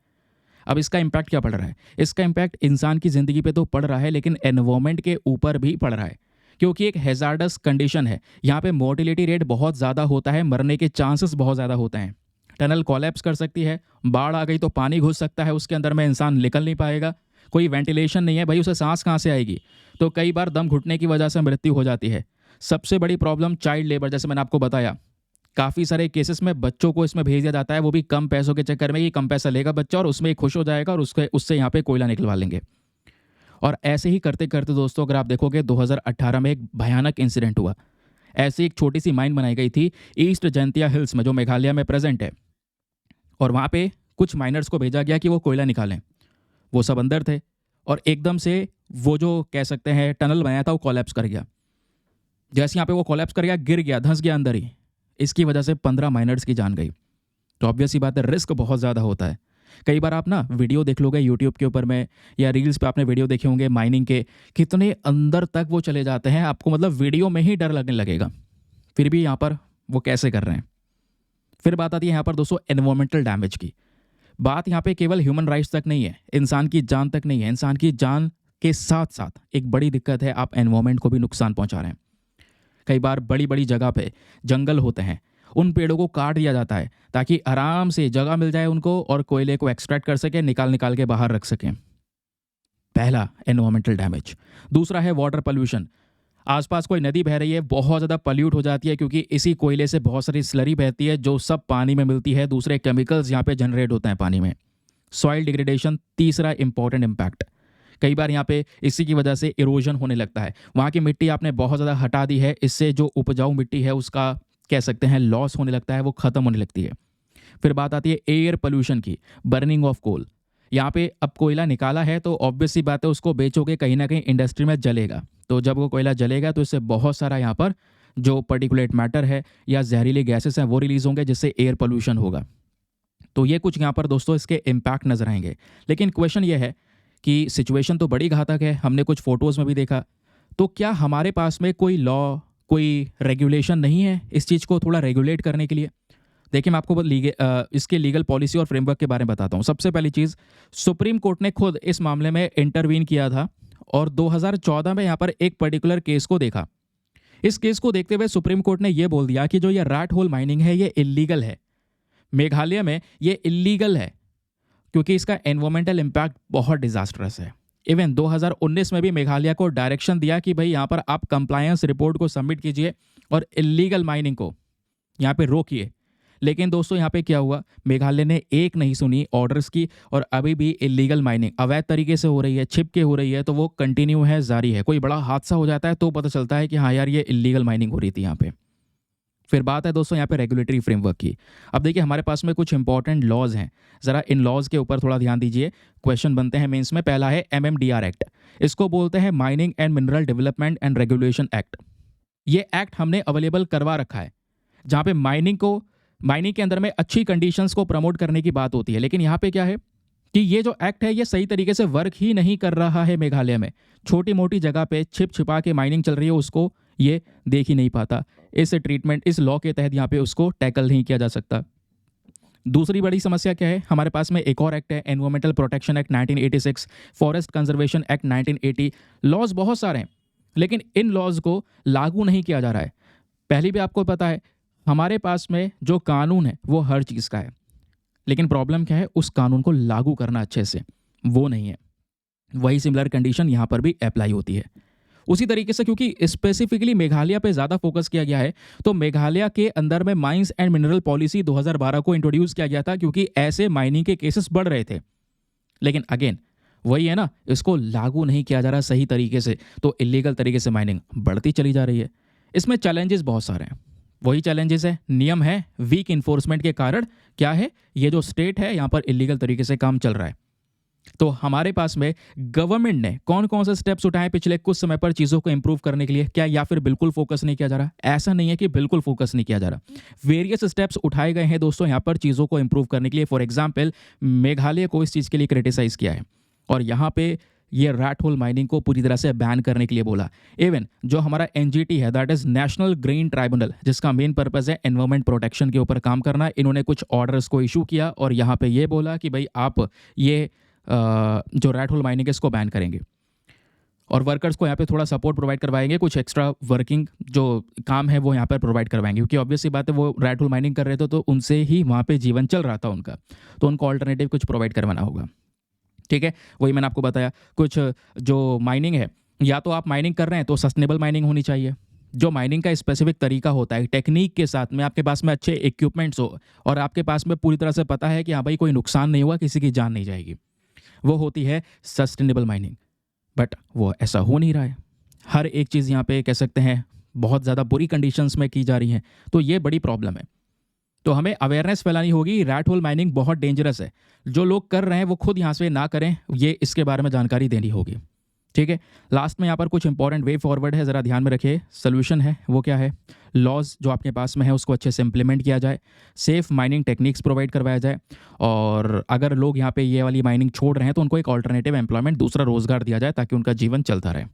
अब इसका इम्पैक्ट क्या पड़ रहा है? इसका इम्पैक्ट इंसान की ज़िंदगी पे तो पड़ रहा है, लेकिन एनवायरमेंट के ऊपर भी पड़ रहा है, क्योंकि एक हैजार्डस कंडीशन है। यहाँ पे मोर्टिलिटी रेट बहुत ज़्यादा होता है, मरने के चांसेस बहुत ज़्यादा होते हैं। टनल कोलैप्स कर सकती है, बाढ़ आ गई तो पानी घुस सकता है उसके अंदर में, इंसान निकल नहीं पाएगा, कोई वेंटिलेशन नहीं है, भाई उसे सांस कहाँ से आएगी? तो कई बार दम घुटने की वजह से मृत्यु हो जाती है। सबसे बड़ी प्रॉब्लम चाइल्ड लेबर, जैसे मैंने आपको बताया, काफ़ी सारे केसेस में बच्चों को इसमें भेज दिया जाता है, वो भी कम पैसों के चक्कर में कि कम पैसा लेगा बच्चा और उसमें खुश हो जाएगा और उससे यहाँ पे कोयला निकलवा लेंगे। और ऐसे ही करते करते दोस्तों अगर आप देखोगे 2018 में एक भयानक इंसिडेंट हुआ। ऐसी एक छोटी सी माइन बनाई गई थी ईस्ट जैंतिया हिल्स में, जो मेघालय में प्रेजेंट है, और वहाँ पे कुछ माइनर्स को भेजा गया कि वो कोयला निकालें। वो सब अंदर थे और एकदम से वो जो कह सकते हैं टनल बनाया था वो कोलैप्स कर गया। जैसे यहाँ पे वो कोलैप्स कर गया, गिर गया, धंस गया अंदर ही। इसकी वजह से 15 माइनर्स की जान गई। तो ऑब्वियस ही बात है, रिस्क बहुत ज़्यादा होता है। कई बार आप ना वीडियो देख लोगे यूट्यूब के ऊपर में या रील्स पे आपने वीडियो देखे होंगे माइनिंग के, कितने अंदर तक वो चले जाते हैं, आपको मतलब वीडियो में ही डर लगने लगेगा। फिर भी यहाँ पर वो कैसे कर रहे हैं। फिर बात आती है यहाँ पर दोस्तों एनवायरमेंटल डैमेज की। बात यहाँ पे केवल ह्यूमन राइट्स तक नहीं है, इंसान की जान तक नहीं है। इंसान की जान के साथ साथ एक बड़ी दिक्कत है, आप एनवायरमेंट को भी नुकसान पहुँचा रहे हैं। कई बार बड़ी बड़ी जगह पे जंगल होते हैं, उन पेड़ों को काट दिया जाता है ताकि आराम से जगह मिल जाए उनको और कोयले को एक्सट्रैक्ट कर सके, निकाल निकाल के बाहर रख सकें। पहला एनवायरमेंटल डैमेज। दूसरा है वाटर पोल्यूशन। आसपास कोई नदी बह रही है, बहुत ज़्यादा पल्यूट हो जाती है क्योंकि इसी कोयले से बहुत सारी स्लरी बहती है जो सब पानी में मिलती है। दूसरे केमिकल्स यहाँ पे जनरेट होते हैं पानी में। सॉइल डिग्रेडेशन, तीसरा इंपॉर्टेंट इम्पैक्ट। कई बार यहाँ पे इसी की वजह से इरोजन होने लगता है। वहाँ की मिट्टी आपने बहुत ज़्यादा हटा दी है, इससे जो उपजाऊ मिट्टी है उसका कह सकते हैं लॉस होने लगता है, वो ख़त्म होने लगती है। फिर बात आती है एयर पोल्यूशन की, बर्निंग ऑफ कोल। यहाँ पे अब कोयला निकाला है तो ऑब्वियस सी बात है उसको बेचोगे, कहीं ना कहीं इंडस्ट्री में जलेगा। तो जब वो कोयला जलेगा तो इससे बहुत सारा यहाँ पर जो पर्टिकुलेट मैटर है या जहरीले गैसेस हैं वो रिलीज़ होंगे, जिससे एयर पोल्यूशन होगा। तो ये कुछ यहाँ पर दोस्तों इसके इम्पैक्ट नजर आएंगे। लेकिन क्वेश्चन ये है कि सिचुएशन तो बड़ी घातक है, हमने कुछ फोटोज़ में भी देखा। तो क्या हमारे पास में कोई लॉ, कोई रेगुलेशन नहीं है इस चीज़ को थोड़ा रेगुलेट करने के लिए? देखिए मैं आपको इसके लीगल पॉलिसी और फ्रेमवर्क के बारे में बताता हूँ। सबसे पहली चीज़, सुप्रीम कोर्ट ने खुद इस मामले में इंटरवीन किया था और 2014 में यहाँ पर एक पर्टिकुलर केस को देखा। इस केस को देखते हुए सुप्रीम कोर्ट ने यह बोल दिया कि जो ये रैट होल माइनिंग है ये इलीगल है। मेघालय में ये इलीगल है क्योंकि इसका एनवायरमेंटल इम्पैक्ट बहुत डिजास्टरस है। इवन 2019 में भी मेघालय को डायरेक्शन दिया कि भाई यहाँ पर आप कंप्लायंस रिपोर्ट को सबमिट कीजिए और इलीगल माइनिंग को यहाँ पे रोकिए। लेकिन दोस्तों यहाँ पे क्या हुआ, मेघालय ने एक नहीं सुनी ऑर्डर्स की और अभी भी इलीगल माइनिंग अवैध तरीके से हो रही है, छिप के हो रही है, तो वो कंटिन्यू है, जारी है। कोई बड़ा हादसा हो जाता है तो पता चलता है कि हाँ यार ये इलीगल माइनिंग हो रही थी यहाँ पे। फिर बात है दोस्तों यहाँ पे रेगुलेटरी फ्रेमवर्क की। अब देखिए हमारे पास में कुछ इंपॉर्टेंट लॉज हैं, ज़रा इन लॉज के ऊपर थोड़ा ध्यान दीजिए। क्वेश्चन बनते हैं मेंस में। पहला है MMDR एक्ट। इसको बोलते हैं mining and mineral development and regulation act. ये एक्ट हमने अवेलेबल करवा रखा है, जहाँ पे माइनिंग के अंदर में अच्छी कंडीशंस को प्रमोट करने की बात होती है। लेकिन यहाँ पे क्या है कि ये जो एक्ट है ये सही तरीके से वर्क ही नहीं कर रहा है मेघालय में। छोटी मोटी जगह पे छिप छिपा के माइनिंग चल रही है, उसको ये देख ही नहीं पाता। इस लॉ के तहत यहाँ पे उसको टैकल नहीं किया जा सकता। दूसरी बड़ी समस्या क्या है, हमारे पास में एक और एक्ट है, environmental protection act 1986, forest conservation act 1980। Laws बहुत सारे हैं लेकिन इन लॉज को लागू नहीं किया जा रहा है। पहली भी आपको पता है हमारे पास में जो कानून है वो हर चीज़ का है, लेकिन प्रॉब्लम क्या है, उस कानून को लागू करना अच्छे से वो नहीं है। वही सिमिलर कंडीशन यहाँ पर भी अप्लाई होती है। उसी तरीके से क्योंकि स्पेसिफिकली मेघालय पे ज़्यादा फोकस किया गया है तो मेघालय के अंदर में माइंस एंड मिनरल पॉलिसी 2012 को इंट्रोड्यूस किया गया था, क्योंकि ऐसे माइनिंग के केसेस बढ़ रहे थे। लेकिन अगेन वही है ना, इसको लागू नहीं किया जा रहा सही तरीके से, तो इलीगल तरीके से माइनिंग बढ़ती चली जा रही है। इसमें चैलेंजेस बहुत सारे हैं। वही चैलेंजेस है, नियम है, वीक इन्फोर्समेंट के कारण क्या है, ये जो स्टेट है यहाँ पर इलीगल तरीके से काम चल रहा है। तो हमारे पास में गवर्नमेंट ने कौन-कौन से स्टेप्स उठाए पिछले कुछ समय पर चीज़ों को इम्प्रूव करने के लिए? क्या या फिर बिल्कुल फ़ोकस नहीं किया जा रहा? ऐसा नहीं है कि बिल्कुल फ़ोकस नहीं किया जा रहा। वेरियस स्टेप्स उठाए गए हैं दोस्तों यहाँ पर चीज़ों को इम्प्रूव करने के लिए। फॉर एग्ज़ाम्पल मेघालय को इस चीज़ के लिए क्रिटिसाइज़ किया है और यहाँ पे ये रैट होल माइनिंग को पूरी तरह से बैन करने के लिए बोला। इवन जो हमारा एनजीटी है that is national green tribunal जिसका मेन पर्पज़ है एनवायरनमेंट प्रोटेक्शन के ऊपर काम करना, इन्होंने कुछ ऑर्डर्स को इश्यू किया और यहाँ पे ये बोला कि भई आप ये जो रैट होल माइनिंग है इसको बैन करेंगे और वर्कर्स को यहाँ पे थोड़ा सपोर्ट प्रोवाइड करवाएंगे, कुछ एक्स्ट्रा वर्किंग जो काम है वो यहाँ पर प्रोवाइड करवाएंगे क्योंकि ऑब्वियस सी बात है वो रैट होल माइनिंग कर रहे थे तो उनसे ही वहाँ पे जीवन चल रहा था उनका, तो उनको ऑल्टरनेटिव कुछ प्रोवाइड करवाना होगा। ठीक है, वही मैंने आपको बताया कुछ जो माइनिंग है या तो आप माइनिंग कर रहे हैं तो सस्टेनेबल माइनिंग होनी चाहिए। जो माइनिंग का स्पेसिफिक तरीका होता है टेक्निक के साथ में आपके पास में अच्छे इक्विपमेंट्स हो और आपके पास में पूरी तरह से पता है कि हाँ भाई कोई नुकसान नहीं हुआ, किसी की जान नहीं जाएगी, वो होती है सस्टेनेबल माइनिंग। बट वो ऐसा हो नहीं रहा है। हर एक चीज़ यहाँ पे कह सकते हैं बहुत ज़्यादा बुरी कंडीशंस में की जा रही है, तो ये बड़ी प्रॉब्लम है। तो हमें अवेयरनेस फैलानी होगी, रैट होल माइनिंग बहुत डेंजरस है। जो लोग कर रहे हैं वो खुद यहाँ से ना करें, ये इसके बारे में जानकारी देनी होगी। ठीक है, लास्ट में यहाँ पर कुछ इंपॉर्टेंट वे फॉरवर्ड है, ज़रा ध्यान में रखिए। सोल्यूशन है वो क्या है? लॉज जो आपके पास में है उसको अच्छे से इम्प्लीमेंट किया जाए, सेफ माइनिंग टेक्निक्स प्रोवाइड करवाया जाए और अगर लोग यहाँ पे ये वाली माइनिंग छोड़ रहे हैं तो उनको एक ऑल्टरनेटिव एम्प्लॉयमेंट, दूसरा रोजगार दिया जाए ताकि उनका जीवन चलता रहे।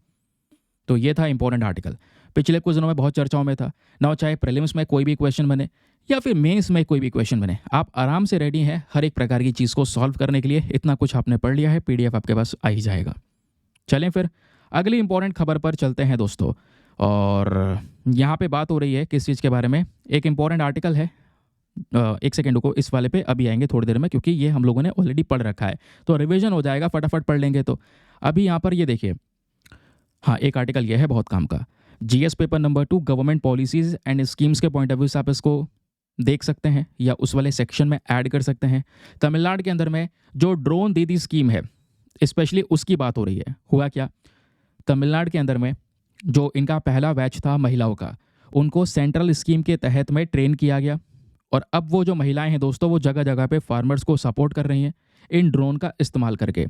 तो ये था इंपॉर्टेंट आर्टिकल, पिछले कुछ दिनों में बहुत चर्चाओं में था ना। चाहे प्रीलिम्स में कोई भी क्वेश्चन बने या फिर मेंस में कोई भी क्वेश्चन बने, आप आराम से रेडी हैं हर एक प्रकार की चीज़ को सॉल्व करने के लिए। इतना कुछ आपने पढ़ लिया है, पीडीएफ आपके पास आ ही जाएगा। चलें फिर अगली इंपॉर्टेंट खबर पर चलते हैं दोस्तों, और यहाँ पे बात हो रही है किस चीज़ के बारे में? एक इंपॉर्टेंट आर्टिकल है, एक सेकेंड को इस वाले पे अभी आएंगे थोड़ी देर में क्योंकि ये हम लोगों ने ऑलरेडी पढ़ रखा है तो रिवीजन हो जाएगा, फटाफट पढ़ लेंगे। तो अभी यहाँ पर ये देखिए, हाँ एक आर्टिकल ये है बहुत काम का, GS paper number 2 government policies and schemes के पॉइंट ऑफ व्यू से आप इसको देख सकते हैं या उस वाले सेक्शन में ऐड कर सकते हैं। तमिलनाडु के अंदर में जो ड्रोन दीदी स्कीम है स्पेशली उसकी बात हो रही है। हुआ क्या, तमिलनाडु के अंदर में जो इनका पहला बैच था महिलाओं का, उनको सेंट्रल स्कीम के तहत में ट्रेन किया गया और अब वो जो महिलाएं हैं दोस्तों वो जगह जगह पे फार्मर्स को सपोर्ट कर रही हैं इन ड्रोन का इस्तेमाल करके।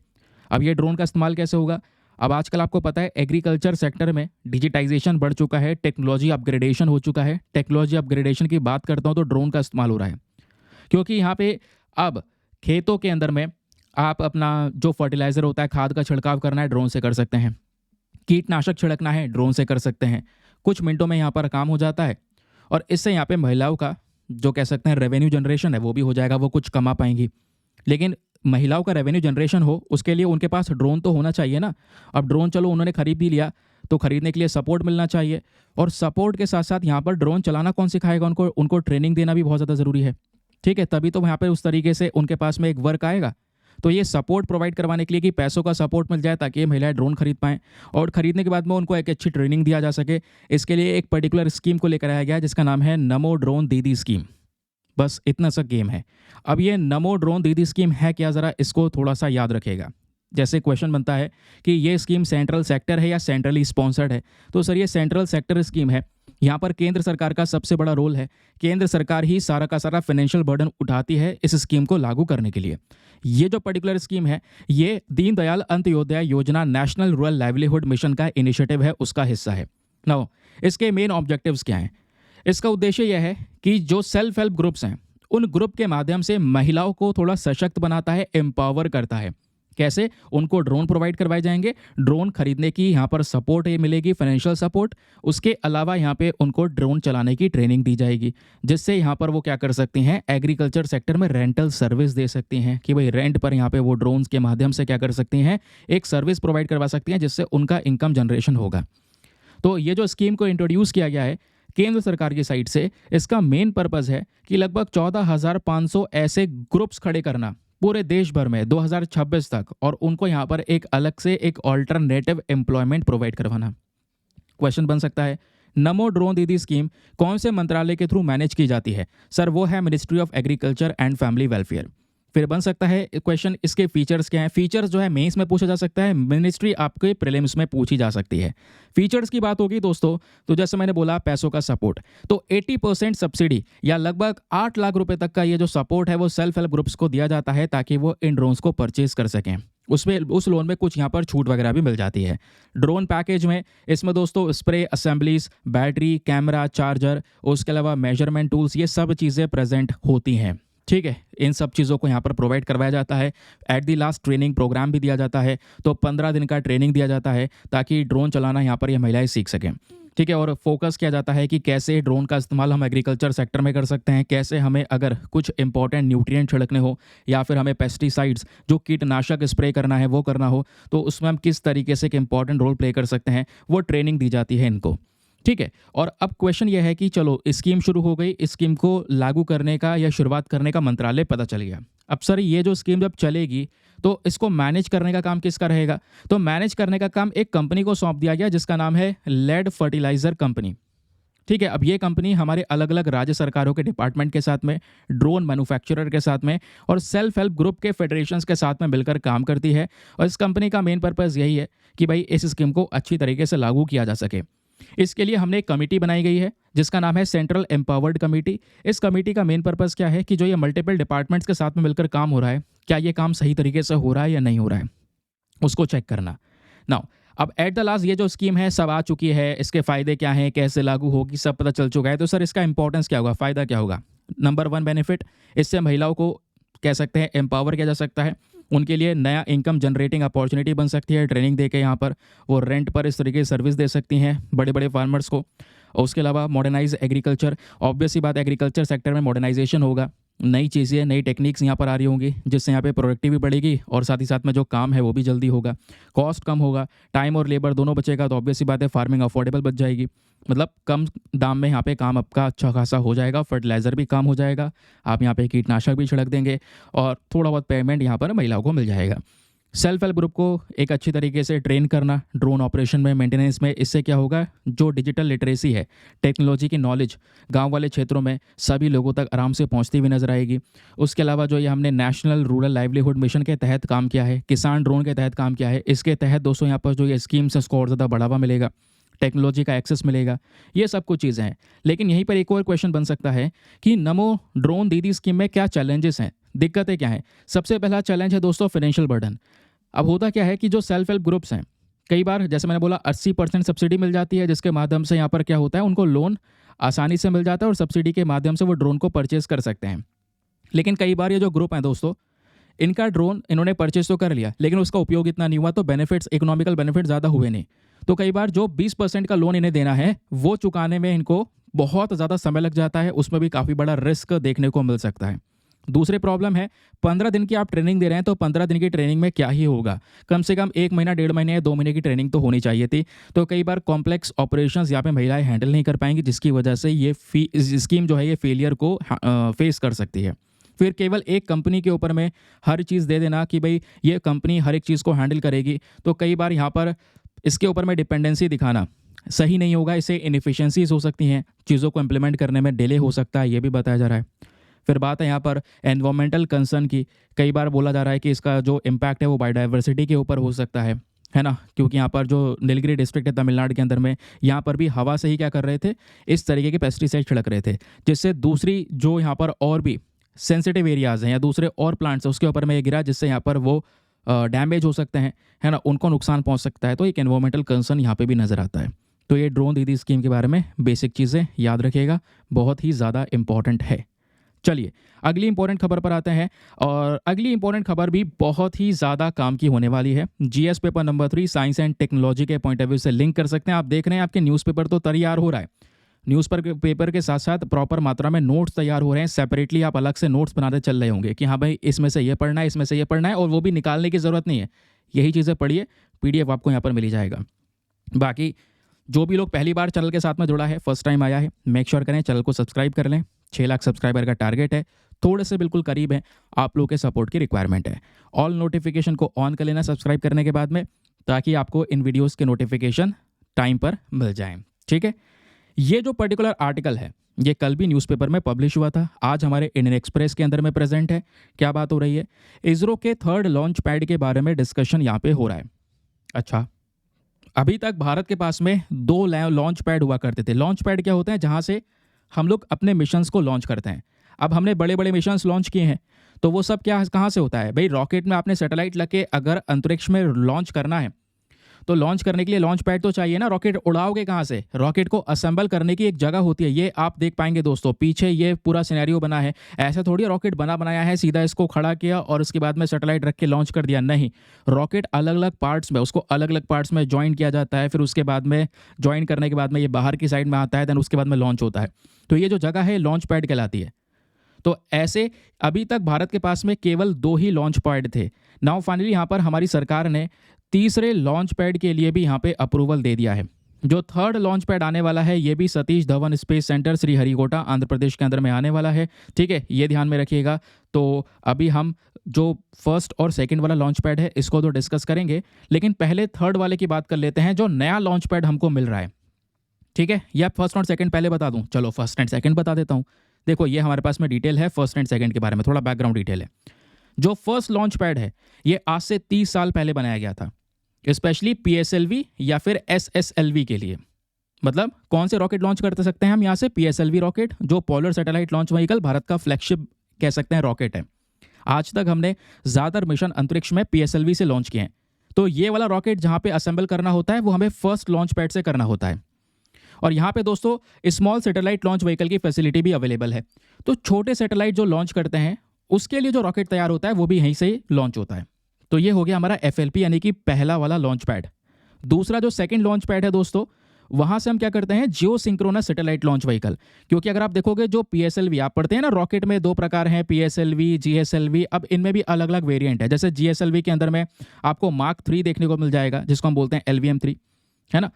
अब ये ड्रोन का इस्तेमाल कैसे होगा? अब आजकल आपको पता है एग्रीकल्चर सेक्टर में डिजिटाइजेशन बढ़ चुका है, टेक्नोलॉजी अपग्रेडेशन हो चुका है। टेक्नोलॉजी अपग्रेडेशन की बात करता हूँ तो ड्रोन का इस्तेमाल हो रहा है क्योंकि यहाँ पे अब खेतों के अंदर में आप अपना जो फर्टिलाइज़र होता है, खाद का छिड़काव करना है, ड्रोन से कर सकते हैं। कीटनाशक छिड़कना है, ड्रोन से कर सकते हैं। कुछ मिनटों में यहाँ पर काम हो जाता है और इससे यहाँ पे महिलाओं का जो कह सकते हैं रेवेन्यू जनरेशन है वो भी हो जाएगा, वो कुछ कमा पाएंगी। लेकिन महिलाओं का रेवेन्यू जनरेशन हो उसके लिए उनके पास ड्रोन तो होना चाहिए ना। अब ड्रोन चलो उन्होंने खरीद भी लिया तो खरीदने के लिए सपोर्ट मिलना चाहिए और सपोर्ट के साथ साथ यहाँ पर ड्रोन चलाना कौन सिखाएगा उनको? उनको ट्रेनिंग देना भी बहुत ज़्यादा ज़रूरी है। ठीक है, तभी तो यहाँ पर उस तरीके से उनके पास में एक वर्क आएगा। तो ये सपोर्ट प्रोवाइड करवाने के लिए कि पैसों का सपोर्ट मिल जाए ताकि ये महिलाएं ड्रोन खरीद पाएँ और खरीदने के बाद में उनको एक अच्छी ट्रेनिंग दिया जा सके। इसके लिए एक पर्टिकुलर स्कीम को लेकर आया गया है जिसका नाम है नमो ड्रोन दीदी स्कीम। बस इतना सा गेम है। अब ये नमो ड्रोन दीदी स्कीम है क्या, ज़रा इसको थोड़ा सा याद रखेगा। जैसे क्वेश्चन बनता है कि ये स्कीम सेंट्रल सेक्टर है या सेंट्रली स्पॉन्सर्ड है, तो सर ये सेंट्रल सेक्टर स्कीम है। यहाँ पर केंद्र सरकार का सबसे बड़ा रोल है। केंद्र सरकार ही सारा का सारा फाइनेंशियल बर्डन उठाती है इस स्कीम को लागू करने के लिए। ये जो पर्टिकुलर स्कीम है ये दीनदयाल अंत्योदय योजना नेशनल रूरल लाइवलीहुड मिशन का इनिशिएटिव है, उसका हिस्सा है। नाउ इसके मेन ऑब्जेक्टिव्स क्या हैं? इसका उद्देश्य यह है कि जो सेल्फ हेल्प ग्रुप्स हैं उन ग्रुप के माध्यम से महिलाओं को थोड़ा सशक्त बनाता है, एम्पावर करता है। कैसे? उनको ड्रोन प्रोवाइड करवाए जाएंगे, ड्रोन खरीदने की यहाँ पर सपोर्ट मिलेगी, फाइनेंशियल सपोर्ट। उसके अलावा यहाँ पे उनको ड्रोन चलाने की ट्रेनिंग दी जाएगी जिससे यहाँ पर वो क्या कर सकती हैं, एग्रीकल्चर सेक्टर में रेंटल सर्विस दे सकती हैं कि भाई रेंट पर यहाँ पे वो ड्रोन्स के माध्यम से क्या कर सकती हैं, एक सर्विस प्रोवाइड करवा सकती हैं जिससे उनका इनकम जनरेशन होगा। तो ये जो स्कीम को इंट्रोड्यूस किया गया है केंद्र सरकार की साइड से, इसका मेन पर्पस है कि लगभग 14,500 ऐसे ग्रुप्स खड़े करना पूरे देश भर में 2026 तक और उनको यहाँ पर एक अलग से एक ऑल्टरनेटिव एम्प्लॉयमेंट प्रोवाइड करवाना। क्वेश्चन बन सकता है नमो ड्रोन दीदी स्कीम कौन से मंत्रालय के थ्रू मैनेज की जाती है? सर वो है ministry of agriculture and family welfare. फिर बन सकता है क्वेश्चन इसके फीचर्स क्या हैं? फीचर्स जो है मेंस में पूछा जा सकता है, मिनिस्ट्री आपके प्रीलिम्स में पूछी जा सकती है। फीचर्स की बात होगी दोस्तों तो जैसे मैंने बोला पैसों का सपोर्ट, तो 80% सब्सिडी या लगभग 8 लाख रुपए तक का ये जो सपोर्ट है वो सेल्फ हेल्प ग्रुप्स को दिया जाता है ताकि वो इन ड्रोन्स को परचेज कर सकें। उसमें उस लोन में कुछ यहाँ पर छूट वगैरह भी मिल जाती है। ड्रोन पैकेज में इसमें दोस्तों spray assemblies, battery, camera, charger, उसके अलावा मेजरमेंट टूल्स, ये सब चीज़ें प्रेजेंट होती हैं। ठीक है, इन सब चीज़ों को यहाँ पर प्रोवाइड करवाया जाता है। At the last training program भी दिया जाता है, तो 15 दिन का ट्रेनिंग दिया जाता है ताकि ड्रोन चलाना यहाँ पर ये महिलाएं सीख सकें। ठीक है, और फोकस किया जाता है कि कैसे ड्रोन का इस्तेमाल हम एग्रीकल्चर सेक्टर में कर सकते हैं, कैसे हमें अगर कुछ इंपॉर्टेंट न्यूट्रिएंट छिड़कने हो या फिर हमें पेस्टिसाइड्स जो कीटनाशक स्प्रे करना है वो करना हो, तो उसमें हम किस तरीके से एक इंपॉर्टेंट रोल प्ले कर सकते हैं, वो ट्रेनिंग दी जाती है इनको। ठीक है, और अब क्वेश्चन ये है कि चलो स्कीम शुरू हो गई, इस स्कीम को लागू करने का या शुरुआत करने का मंत्रालय पता चल गया। अब सर ये जो स्कीम जब चलेगी तो इसको मैनेज करने का काम किसका रहेगा? तो मैनेज करने का काम एक कंपनी को सौंप दिया गया जिसका नाम है लेड फर्टिलाइजर कंपनी। ठीक है, अब ये कंपनी हमारे अलग अलग राज्य सरकारों के डिपार्टमेंट के साथ में, ड्रोन मैन्युफैक्चरर के साथ में और सेल्फ हेल्प ग्रुप के फेडरेशंस के साथ में मिलकर काम करती है। और इस कंपनी का मेन पर्पज़ यही है कि भाई इस स्कीम को अच्छी तरीके से लागू किया जा सके। इसके लिए हमने एक कमेटी बनाई गई है जिसका नाम है सेंट्रल एम्पावर्ड कमेटी। इस कमेटी का मेन पर्पज़ क्या है कि जो ये मल्टीपल डिपार्टमेंट्स के साथ में मिलकर काम हो रहा है, क्या ये काम सही तरीके से हो रहा है या नहीं हो रहा है, उसको चेक करना। नाउ अब एट द लास्ट ये जो स्कीम है सब आ चुकी है, इसके फ़ायदे क्या हैं, कैसे लागू होगी, सब पता चल चुका है। तो सर इसका इंपॉर्टेंस क्या होगा, फ़ायदा क्या होगा? नंबर 1 बेनिफिट, इससे महिलाओं को कह सकते हैं एम्पावर किया जा सकता है। उनके लिए नया इनकम जनरेटिंग अपॉर्चुनिटी बन सकती है। ट्रेनिंग दे के यहाँ पर वो रेंट पर इस तरीके की सर्विस दे सकती हैं बड़े बड़े फार्मर्स को। और उसके अलावा मॉडर्नाइज एग्रीकल्चर, ऑब्वियस सी बात एग्रीकल्चर सेक्टर में मॉडर्नाइजेशन होगा, नई चीज़ें, नई टेक्निक्स यहाँ पर आ रही होंगी जिससे यहाँ पे प्रोडक्टिविटी बढ़ेगी और साथ ही साथ में जो काम है वो भी जल्दी होगा, कॉस्ट कम होगा, टाइम और लेबर दोनों बचेगा। तो ऑब्वियस सी बात है फार्मिंग अफोर्डेबल बच जाएगी, मतलब कम दाम में यहाँ पे काम आपका अच्छा खासा हो जाएगा, फर्टिलाइज़र भी कम हो जाएगा, आप यहाँ पे कीटनाशक भी छिड़क देंगे और थोड़ा बहुत पेमेंट यहाँ पर महिलाओं को मिल जाएगा। सेल्फ हेल्प ग्रुप को एक अच्छी तरीके से ट्रेन करना ड्रोन ऑपरेशन में, मेंटेनेंस में, इससे क्या होगा जो डिजिटल लिटरेसी है, टेक्नोलॉजी की नॉलेज गांव वाले क्षेत्रों में सभी लोगों तक आराम से पहुंचती हुई नजर आएगी। उसके अलावा जो ये हमने नेशनल रूरल लाइवलीहुड मिशन के तहत काम किया है, किसान ड्रोन के तहत काम किया है, इसके तहत दोस्तों यहाँ पर जो ये स्कीम्स है उसको और ज़्यादा बढ़ावा मिलेगा, टेक्नोलॉजी का एक्सेस मिलेगा, ये सब कुछ चीज़ें हैं। लेकिन यहीं पर एक और क्वेश्चन बन सकता है कि नमो ड्रोन दीदी स्कीम में क्या चैलेंजेस हैं, दिक्कतें क्या हैं? सबसे पहला चैलेंज है दोस्तों फाइनेंशियल बर्डन। अब होता क्या है कि जो सेल्फ हेल्प ग्रुप्स हैं, कई बार जैसे मैंने बोला 80% सब्सिडी मिल जाती है जिसके माध्यम से यहाँ पर क्या होता है उनको लोन आसानी से मिल जाता है और सब्सिडी के माध्यम से वो ड्रोन को परचेज कर सकते हैं। लेकिन कई बार ये जो ग्रुप हैं दोस्तों, इनका ड्रोन इन्होंने परचेज तो कर लिया लेकिन उसका उपयोग इतना नहीं हुआ, तो बेनिफिट्स, इकोनॉमिकल बेनिफिट ज़्यादा हुए नहीं। तो कई बार जो 20% का लोन इन्हें देना है वो चुकाने में इनको बहुत ज़्यादा समय लग जाता है, उसमें भी काफ़ी बड़ा रिस्क देखने को मिल सकता है। दूसरी प्रॉब्लम है 15 दिन की आप ट्रेनिंग दे रहे हैं, तो 15 दिन की ट्रेनिंग में क्या ही होगा, कम से कम 1 महीना, 1.5 महीने या 2 महीने की ट्रेनिंग तो होनी चाहिए थी। तो कई बार कॉम्प्लेक्स ऑपरेशंस यहाँ पे महिलाएं हैंडल नहीं कर पाएंगी जिसकी वजह से ये स्कीम जो है ये फेलियर को फेस कर सकती है। फिर केवल एक कंपनी के ऊपर में हर चीज़ दे देना कि भाई ये कंपनी हर एक चीज़ को हैंडल करेगी, तो कई बार यहाँ पर इसके ऊपर में डिपेंडेंसी दिखाना सही नहीं होगा, इससे इनएफिशिएंसीज हो सकती हैं, चीज़ों को इम्प्लीमेंट करने में डिले हो सकता है, ये भी बताया जा रहा है। फिर बात है यहाँ पर एनवायरमेंटल कंसर्न की, कई बार बोला जा रहा है कि इसका जो इम्पैक्ट है वो बायोडाइवर्सिटी के ऊपर हो सकता है ना, क्योंकि यहाँ पर जो नीलगिरी डिस्ट्रिक्ट है तमिलनाडु के अंदर में, यहाँ पर भी हवा से ही क्या कर रहे थे, इस तरीके के पेस्टिसाइड छिड़क रहे थे, जिससे दूसरी जो यहाँ पर और भी सेंसिटिव एरियाज़ हैं या दूसरे और प्लांट्स हैं उसके ऊपर में ये गिरा, जिससे यहाँ पर वो डैमेज हो सकते हैं, है ना, उनको नुकसान पहुँच सकता है। तो एक एनवायरमेंटल कंसर्न यहाँ पे भी नज़र आता है। तो ये ड्रोन दीदी स्कीम के बारे में बेसिक चीज़ें याद रखिएगा, बहुत ही ज़्यादा इंपॉर्टेंट है। चलिए अगली इंपॉर्टेंट खबर पर आते हैं, और अगली इंपॉर्टेंट खबर भी बहुत ही ज़्यादा काम की होने वाली है। GS paper number 3 science and technology के पॉइंट ऑफ व्यू से लिंक कर सकते हैं। आप देख रहे हैं आपके न्यूज़पेपर तो तैयार हो रहा है, पेपर के साथ साथ प्रॉपर मात्रा में नोट्स तैयार हो रहे हैं, सेपरेटली आप अलग से नोट्स बनाते चल रहे होंगे कि हाँ भाई इसमें से ये पढ़ना है, इसमें से ये पढ़ना है, और वो भी निकालने की ज़रूरत नहीं है, यही चीज़ें पढ़िए, पीडीएफ आपको यहाँ पर मिल जाएगा। बाकी जो भी लोग पहली बार चैनल के साथ में जुड़ा है, फर्स्ट टाइम आया है, मेक श्योर करें चैनल को सब्सक्राइब कर लें। 6 लाख सब्सक्राइबर का टारगेट है, थोड़े से बिल्कुल करीब है, आप लोग के सपोर्ट की रिक्वायरमेंट है। ऑल नोटिफिकेशन को ऑन कर लेना सब्सक्राइब करने के बाद में, ताकि आपको इन वीडियोस के नोटिफिकेशन टाइम पर मिल जाएं। ठीक है, ये जो पर्टिकुलर आर्टिकल है ये कल भी न्यूज़पेपर में पब्लिश हुआ था, आज हमारे इंडियन एक्सप्रेस के अंदर में प्रेजेंट है। क्या बात हो रही है, इसरो के 3rd लॉन्च पैड के बारे में डिस्कशन यहाँ पे हो रहा है। अच्छा, अभी तक भारत के पास में 2 लॉन्च पैड हुआ करते थे। लॉन्च पैड क्या होता है, जहाँ से हम लोग अपने मिशंस को लॉन्च करते हैं। अब हमने बड़े बड़े मिशंस लॉन्च किए हैं, तो वो सब क्या कहाँ से होता है भाई? रॉकेट में आपने सैटेलाइट लग के अगर अंतरिक्ष में लॉन्च करना है, तो लॉन्च करने के लिए लॉन्च पैड तो चाहिए ना। रॉकेट उड़ाओगे कहाँ से? रॉकेट को असेंबल करने की एक जगह होती है, ये आप देख पाएंगे दोस्तों, पीछे ये पूरा सिनेरियो बना है। ऐसा थोड़ी रॉकेट बनाया है सीधा इसको खड़ा किया और उसके बाद में सैटेलाइट रख के लॉन्च कर दिया, नहीं। रॉकेट अलग अलग पार्ट्स में, उसको अलग अलग पार्ट्स में ज्वाइन किया जाता है, फिर उसके बाद में ज्वाइन करने के बाद में ये बाहर की साइड में आता है, देन उसके बाद में लॉन्च होता है। तो ये जो जगह है लॉन्च पैड कहलाती है। तो ऐसे अभी तक भारत के पास में केवल 2 ही लॉन्च पैड थे। नाउ फाइनली यहाँ पर हमारी सरकार ने तीसरे लॉन्च पैड के लिए भी यहाँ पे अप्रूवल दे दिया है। जो थर्ड लॉन्च पैड आने वाला है ये भी सतीश धवन स्पेस सेंटर श्रीहरिकोटा आंध्र प्रदेश के अंदर में आने वाला है, ठीक है, ये ध्यान में रखिएगा। तो अभी हम जो फर्स्ट और सेकंड वाला लॉन्च पैड है इसको तो डिस्कस करेंगे, लेकिन पहले थर्ड वाले की बात कर लेते हैं, जो नया लॉन्च पैड हमको मिल रहा है, ठीक है। या फर्स्ट और सेकंड पहले बता दूं? चलो फर्स्ट एंड सेकंड बता देता हूं। देखो ये हमारे पास में डिटेल है फर्स्ट एंड सेकंड के बारे में, थोड़ा बैकग्राउंड डिटेल है। जो फर्स्ट लॉन्च पैड है ये आज से 30 साल पहले बनाया गया था, स्पेशली पीएसएलवी या फिर एसएसएलवी के लिए। मतलब कौन से रॉकेट लॉन्च करते सकते हैं हम यहाँ से? पीएसएलवी रॉकेट, जो polar satellite launch vehicle, Bharat का फ्लैगशिप कह सकते हैं रॉकेट है। आज तक हमने ज़्यादातर मिशन अंतरिक्ष में पीएसएलवी से लॉन्च किए हैं। तो ये वाला रॉकेट जहाँ पे असेंबल करना होता है वो हमें फर्स्ट लॉन्च पैड से करना होता है। और यहाँ पे दोस्तों स्मॉल सैटेलाइट लॉन्च व्हीकल की फैसिलिटी भी अवेलेबल है। तो छोटे सैटेलाइट जो लॉन्च करते हैं उसके लिए जो रॉकेट तैयार होता है वो भी यहीं से लॉन्च होता है। तो ये हो गया हमारा एफएलपी यानी कि पहला वाला लॉन्च पैड। दूसरा जो सेकंड लॉन्च पैड है दोस्तों, वहां से हम क्या करते हैं? जियो सिंक्रोनस सैटेलाइट लॉन्च व्हीकल। क्योंकि अगर आप देखोगे जो पीएसएलवी आप पढ़ते हैं ना, रॉकेट में 2 प्रकार हैं, पीएसएलवी, जीएसएलवी। अब इनमें भी अलग अलग वेरिएंट है। जैसे जीएसएलवी के अंदर में आपको मार्क 3 देखने को मिल जाएगा, जिसको हम बोलते हैं LVM-3, है ना।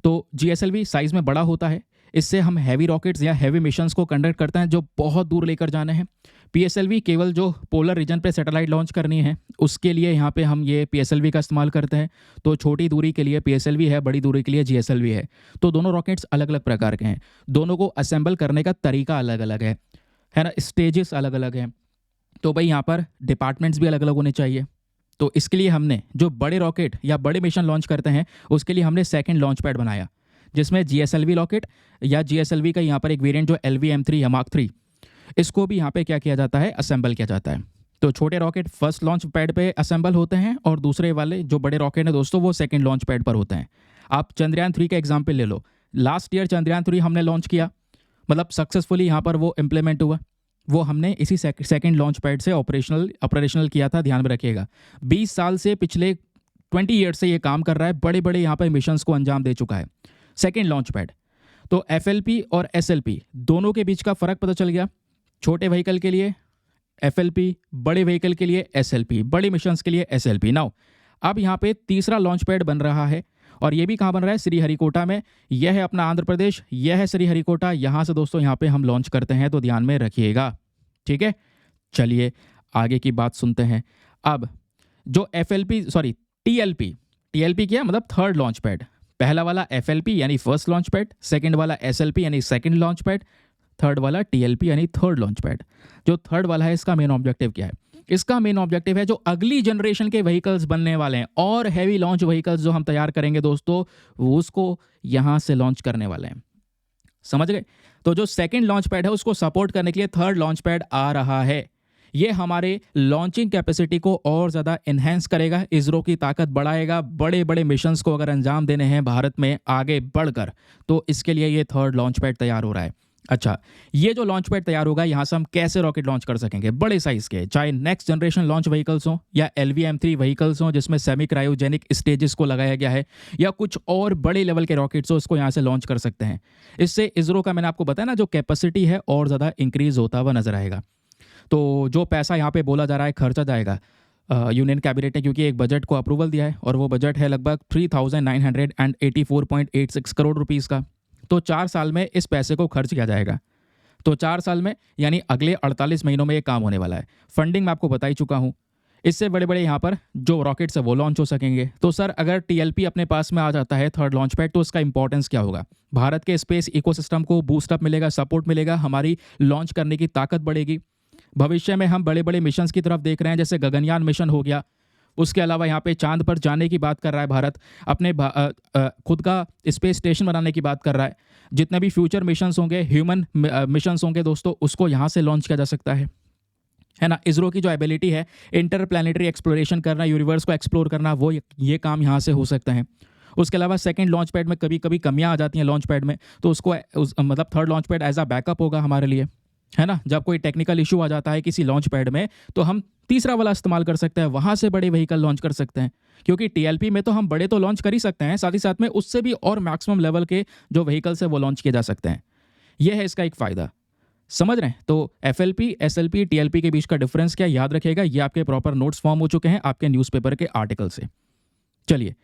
तो जीएसएलवी साइज में बड़ा होता है, इससे हम हैवी रॉकेट्स या हैवी मिशंस को कंडक्ट करते हैं जो बहुत दूर लेकर जाने हैं। पीएसएलवी केवल जो पोलर रीजन पे सैटेलाइट लॉन्च करनी है उसके लिए यहाँ पे हम ये पीएसएलवी का इस्तेमाल करते हैं। तो छोटी दूरी के लिए पीएसएलवी है, बड़ी दूरी के लिए जीएसएलवी है। तो दोनों रॉकेट्स अलग अलग प्रकार के हैं, दोनों को असेंबल करने का तरीका अलग अलग है ना, स्टेजेस अलग अलग हैं। तो भाई यहाँ पर डिपार्टमेंट्स भी अलग अलग होने चाहिए। तो इसके लिए हमने जो बड़े रॉकेट या बड़े मिशन लॉन्च करते हैं उसके लिए हमने सेकंड लॉन्च पैड बनाया, जिसमें जीएसएलवी रॉकेट या जीएसएलवी का यहाँ पर एक वेरिएंट जो LVM-3 या मार्क 3, इसको भी यहाँ पे क्या किया जाता है? असेंबल किया जाता है। तो छोटे रॉकेट फर्स्ट लॉन्च पैड पे असेंबल होते हैं और दूसरे वाले जो बड़े रॉकेट हैं दोस्तों वो सेकंड लॉन्च पैड पर होते हैं। आप चंद्रयान 3 का एग्जाम्पल ले लो। लास्ट ईयर चंद्रयान 3 हमने लॉन्च किया, मतलब सक्सेसफुली यहाँ पर वो इम्प्लीमेंट हुआ। वो हमने इसी सेकंड लॉन्च पैड से ऑपरेशनल किया था, ध्यान में रखिएगा। 20 साल से, पिछले 20 ईयर से ये काम कर रहा है, बड़े बड़े यहाँ पर मिशंस को अंजाम दे चुका है सेकंड लॉन्च पैड। तो एफएलपी और एसएलपी दोनों के बीच का फ़र्क पता चल गया। छोटे व्हीकल के लिए एफएलपी, बड़े व्हीकल के लिए एसएलपी, बड़े मिशंस के लिए एसएलपी। नाउ अब यहाँ पे तीसरा लॉन्च पैड बन रहा है और ये भी कहाँ बन रहा है? श्रीहरिकोटा में। यह है अपना आंध्र प्रदेश, यह है श्रीहरिकोटा। यहाँ से दोस्तों यहाँ पे हम लॉन्च करते हैं, तो ध्यान में रखिएगा, ठीक है। चलिए आगे की बात सुनते हैं। अब जो टीएलपी क्या मतलब? Third launch pad. पहला वाला एफएलपी यानी फर्स्ट लॉन्च पैड, सेकंड वाला एसएलपी यानी सेकंड लॉन्च पैड, थर्ड वाला टीएलपी यानी थर्ड लॉन्च पैड। जो थर्ड वाला है इसका मेन ऑब्जेक्टिव क्या है? इसका मेन ऑब्जेक्टिव है जो अगली जनरेशन के व्हीकल्स बनने वाले हैं और हैवी लॉन्च व्हीकल्स जो हम तैयार करेंगे दोस्तों, वो उसको यहां से लॉन्च करने वाले हैं। समझ गए? तो जो सेकंड लॉन्च पैड है उसको सपोर्ट करने के लिए थर्ड लॉन्च पैड आ रहा है। ये हमारे लॉन्चिंग कैपेसिटी को और ज़्यादा इन्हेंस करेगा, इसरो की ताकत बढ़ाएगा। बड़े बड़े मिशंस को अगर अंजाम देने हैं भारत में आगे बढ़कर, तो इसके लिए ये थर्ड लॉन्च पैड तैयार हो रहा है। अच्छा, ये जो लॉन्च पैड तैयार होगा यहाँ से हम कैसे रॉकेट लॉन्च कर सकेंगे बड़े साइज के, चाहे नेक्स्ट जनरेशन लॉन्च व्हीकल्स हों या LVM-3 व्हीकल्स हों जिसमें सेमी क्रायोजेनिक स्टेजेस को लगाया गया है, या कुछ और बड़े लेवल के रॉकेट्स हो, इसको यहाँ से लॉन्च कर सकते हैं। इससे इसरो का, मैंने आपको बताया ना, जो कैपेसिटी है और ज़्यादा इंक्रीज होता हुआ नजर आएगा। तो जो पैसा यहाँ पे बोला जा रहा है खर्चा जाएगा, यूनियन कैबिनेट ने क्योंकि एक बजट को अप्रूवल दिया है और वो बजट है लगभग 3984.86 करोड़ रुपीज़ का। तो 4 साल में इस पैसे को खर्च किया जाएगा। तो 4 साल में यानी अगले 48 महीनों में ये काम होने वाला है। फंडिंग मैं आपको बता ही चुका हूँ। इससे बड़े बड़े यहाँ पर जो रॉकेट्स है वो लॉन्च हो सकेंगे। तो सर अगर टीएलपी अपने पास में आ जाता है थर्ड लॉन्च पैड, तो उसका इंपॉर्टेंस क्या होगा? भारत के स्पेस इकोसिस्टम को बूस्टअप मिलेगा, सपोर्ट मिलेगा, हमारी लॉन्च करने की ताकत बढ़ेगी। भविष्य में हम बड़े बड़े मिशंस की तरफ देख रहे हैं, जैसे गगनयान मिशन हो गया, उसके अलावा यहाँ पे चांद पर जाने की बात कर रहा है भारत, अपने खुद का स्पेस स्टेशन बनाने की बात कर रहा है। जितने भी फ्यूचर मिशंस होंगे, ह्यूमन मिशंस होंगे दोस्तों, उसको यहाँ से लॉन्च किया जा सकता है ना। इसरो की जो एबिलिटी है इंटर प्लानिटरी एक्सप्लोरेशन करना, यूनिवर्स को एक्सप्लोर करना, वो ये काम यहाँ से हो सकता है। उसके अलावा सेकंड लॉन्च पैड में कभी कभी कमियां आ जाती हैं लॉन्च पैड में, तो उसको मतलब third launch pad as a backup होगा हमारे लिए, है ना। जब कोई टेक्निकल इशू आ जाता है किसी लॉन्च पैड में, तो हम तीसरा वाला इस्तेमाल कर सकते हैं, वहाँ से बड़े व्हीकल लॉन्च कर सकते हैं। क्योंकि टीएलपी में तो हम बड़े तो लॉन्च कर ही सकते हैं, साथ ही साथ में उससे भी और मैक्सिमम लेवल के जो व्हीकल्स है वो लॉन्च किए जा सकते हैं। यह है इसका एक फ़ायदा, समझ रहे हैं। तो एफएलपी, एसएलपी, टीएलपी के बीच का डिफरेंस क्या, याद रखिएगा। ये आपके प्रॉपर नोट्स फॉर्म हो चुके हैं आपके न्यूज़पेपर के आर्टिकल से। चलिए